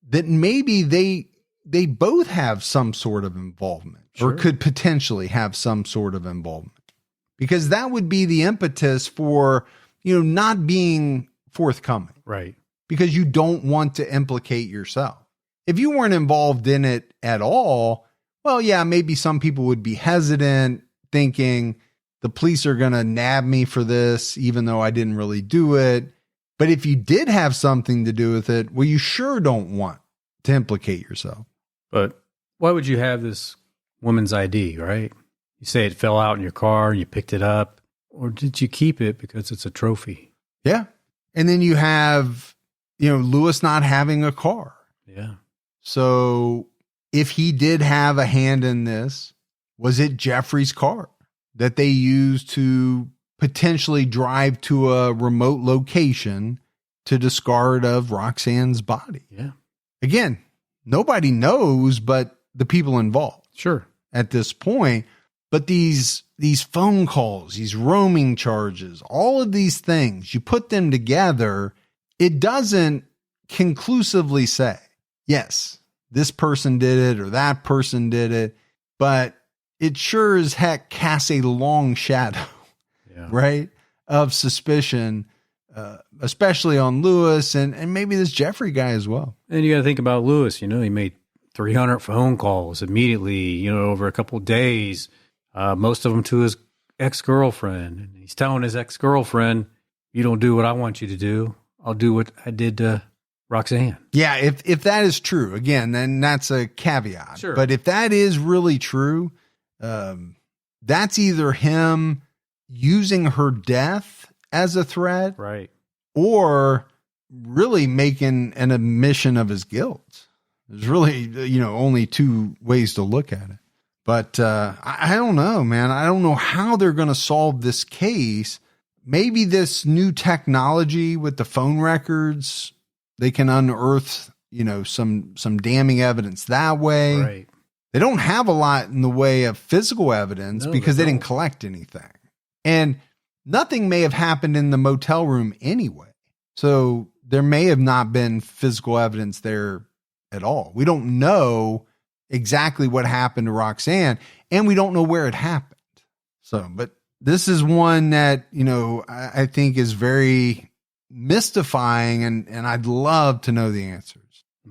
G: that maybe they both have some sort of involvement or could potentially have some sort of involvement, because that would be the impetus for, not being forthcoming.
H: Right.
G: Because you don't want to implicate yourself. If you weren't involved in it at all, well, yeah, maybe some people would be hesitant, thinking the police are going to nab me for this, even though I didn't really do it. But if you did have something to do with it, well, you sure don't want to implicate yourself.
H: But why would you have this woman's ID, right? You say it fell out in your car and you picked it up, or did you keep it because it's a trophy?
G: Yeah. And then you have, Lewis not having a car.
H: Yeah.
G: So if he did have a hand in this, was it Jeffrey's car that they used to potentially drive to a remote location to discard of Roxanne's body?
H: Yeah.
G: Again, nobody knows but the people involved.
H: Sure.
G: At this point. But these phone calls, these roaming charges, all of these things, you put them together, it doesn't conclusively say, yes, this person did it or that person did it, but it sure as heck casts a long shadow, right, of suspicion, especially on Lewis and maybe this Jeffrey guy as well.
H: And you got to think about Lewis. He made 300 phone calls immediately, over a couple of days, most of them to his ex-girlfriend. And he's telling his ex-girlfriend, you don't do what I want you to do, I'll do what I did to Roxanne.
G: Yeah, if that is true, again, then that's a caveat.
H: Sure.
G: But if that is really true, that's either him using her death as a threat,
H: right,
G: or really making an admission of his guilt. There's really, only two ways to look at it. But I don't know, man. I don't know how they're going to solve this case. Maybe this new technology with the phone records, they can unearth, some damning evidence that way.
H: Right.
G: They don't have a lot in the way of physical evidence because they didn't collect anything. And nothing may have happened in the motel room anyway. So there may have not been physical evidence there at all. We don't know exactly what happened to Roxanne, and we don't know where it happened. So, but this is one that, I think is very mystifying, and I'd love to know the answers.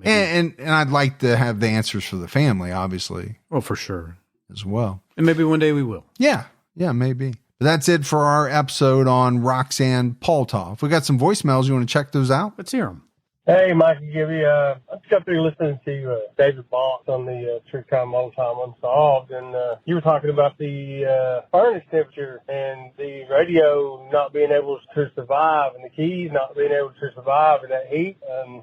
G: And I'd like to have the answers for the family, obviously.
H: Oh, for sure.
G: As well.
H: And maybe one day we will.
G: Yeah, maybe. But that's it for our episode on Roxanne Paltauf. We got some voicemails. You want to check those out?
H: Let's hear them.
I: Hey, Mike and Gibby. I just got through listening to David Box on the True Crime Old Time Unsolved, and you were talking about the furnace temperature and the radio not being able to survive and the keys not being able to survive in that heat.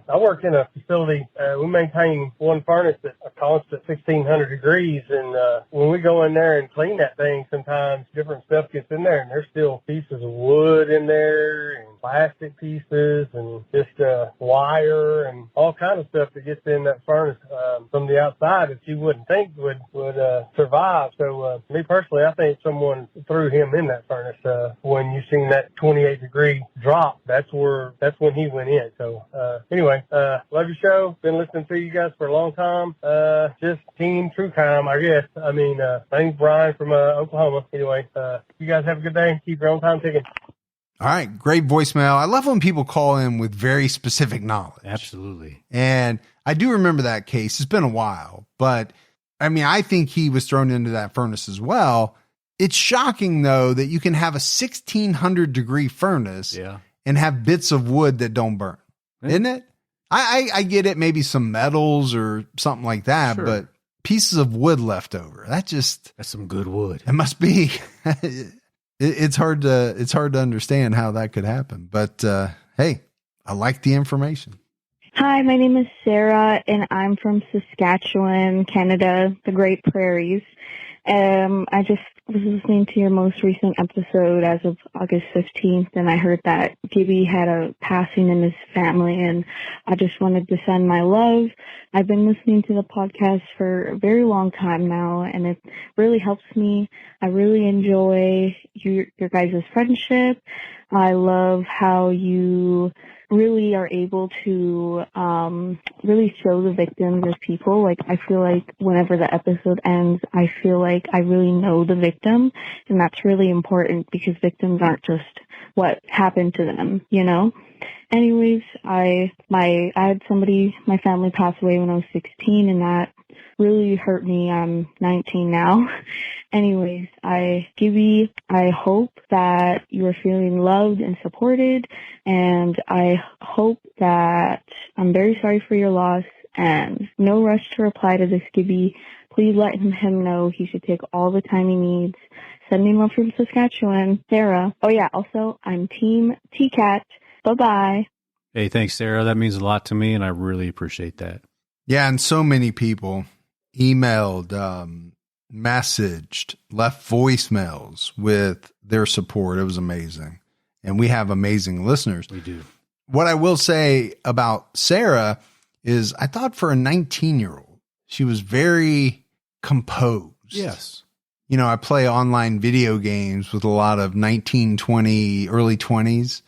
I: I work in a facility. We maintain one furnace at a constant 1,600 degrees, and when we go in there and clean that thing, sometimes different stuff gets in there, and there's still pieces of wood in there and plastic pieces and just wire and all kind of stuff that gets in that furnace from the outside that you wouldn't think would survive. So me personally, I think someone threw him in that furnace. When you seen that 28-degree drop, that's when he went in. So anyway, love your show. Been listening to you guys for a long time. Just team true crime, I guess. I mean, my name's Brian from Oklahoma. Anyway, you guys have a good day. Keep your own time ticking.
G: All right. Great voicemail. I love when people call in with very specific knowledge.
H: Absolutely.
G: And I do remember that case. It's been a while, but I mean, I think he was thrown into that furnace as well. It's shocking though, that you can have a 1600-degree furnace and have bits of wood that don't burn. Isn't it? I get it. Maybe some metals or something like that, but pieces of wood left over. That's
H: some good wood.
G: It must be. It's hard to understand how that could happen, but hey, I like the information.
J: Hi, my name is Sarah, and I'm from Saskatchewan, Canada, the Great Prairies. I just was listening to your most recent episode as of August 15th, and I heard that Gibby had a passing in his family, and I just wanted to send my love. I've been listening to the podcast for a very long time now, and it really helps me. I really enjoy your guys' friendship. I love how you really are able to really show the victims as people. Like, I feel like whenever the episode ends, I feel like I really know the victim, and that's really important because victims aren't just what happened to them, you know? Anyways, I had my family pass away when I was 16, and that really hurt me. I'm 19 now. Anyways, Gibby, I hope that you are feeling loved and supported, and I hope that I'm very sorry for your loss, and no rush to reply to this, Gibby. Please let him know he should take all the time he needs. Sending love from Saskatchewan, Sarah. Oh yeah, also, I'm Team T-Cat. Bye-bye.
H: Hey, thanks, Sarah. That means a lot to me, and I really appreciate that.
G: Yeah, and so many people emailed, messaged, left voicemails with their support. It was amazing. And we have amazing listeners.
H: We do.
G: What I will say about Sarah is I thought for a 19-year-old, she was very composed.
H: Yes.
G: You know, I play online video games with a lot of 19, 20, early 20s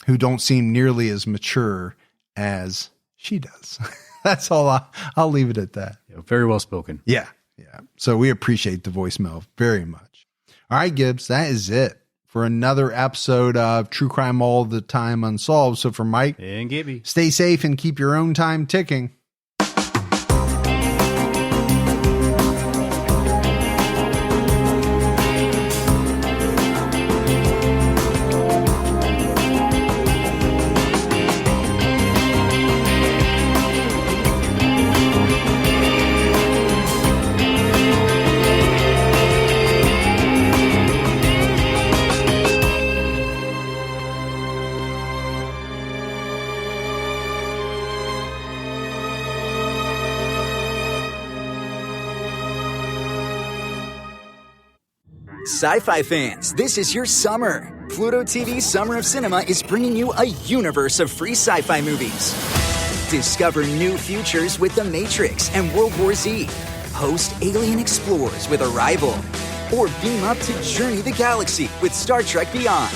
G: who don't seem nearly as mature as she does. That's all. I'll leave it at that.
H: Yeah, very well spoken.
G: Yeah. Yeah. So we appreciate the voicemail very much. All right, Gibbs, that is it for another episode of True Crime All the Time Unsolved. So for Mike
H: and Gibby,
G: stay safe and keep your own time ticking.
K: Sci-fi fans, this is your summer. Pluto TV's Summer of Cinema is bringing you a universe of free sci-fi movies. Discover new futures with The Matrix and World War Z. Host alien explorers with Arrival. Or beam up to Journey the Galaxy with Star Trek Beyond.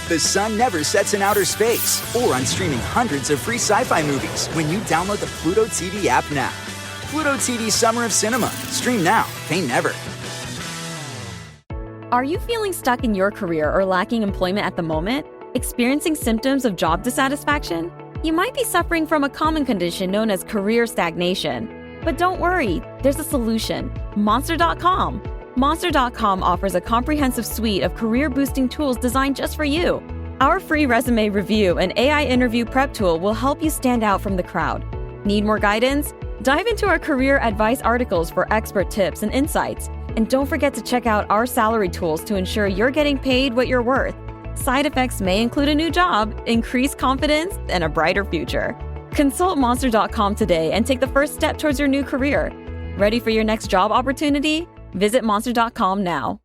K: The sun never sets in outer space. Or on streaming hundreds of free sci-fi movies when you download the Pluto TV app now. Pluto TV Summer of Cinema. Stream now. Pay never.
L: Are you feeling stuck in your career or lacking employment at the moment? Experiencing symptoms of job dissatisfaction? You might be suffering from a common condition known as career stagnation. But don't worry, there's a solution. Monster.com. Monster.com offers a comprehensive suite of career-boosting tools designed just for you. Our free resume review and AI interview prep tool will help you stand out from the crowd. Need more guidance? Dive into our career advice articles for expert tips and insights. And don't forget to check out our salary tools to ensure you're getting paid what you're worth. Side effects may include a new job, increased confidence, and a brighter future. Consult Monster.com today and take the first step towards your new career. Ready for your next job opportunity? Visit Monster.com now.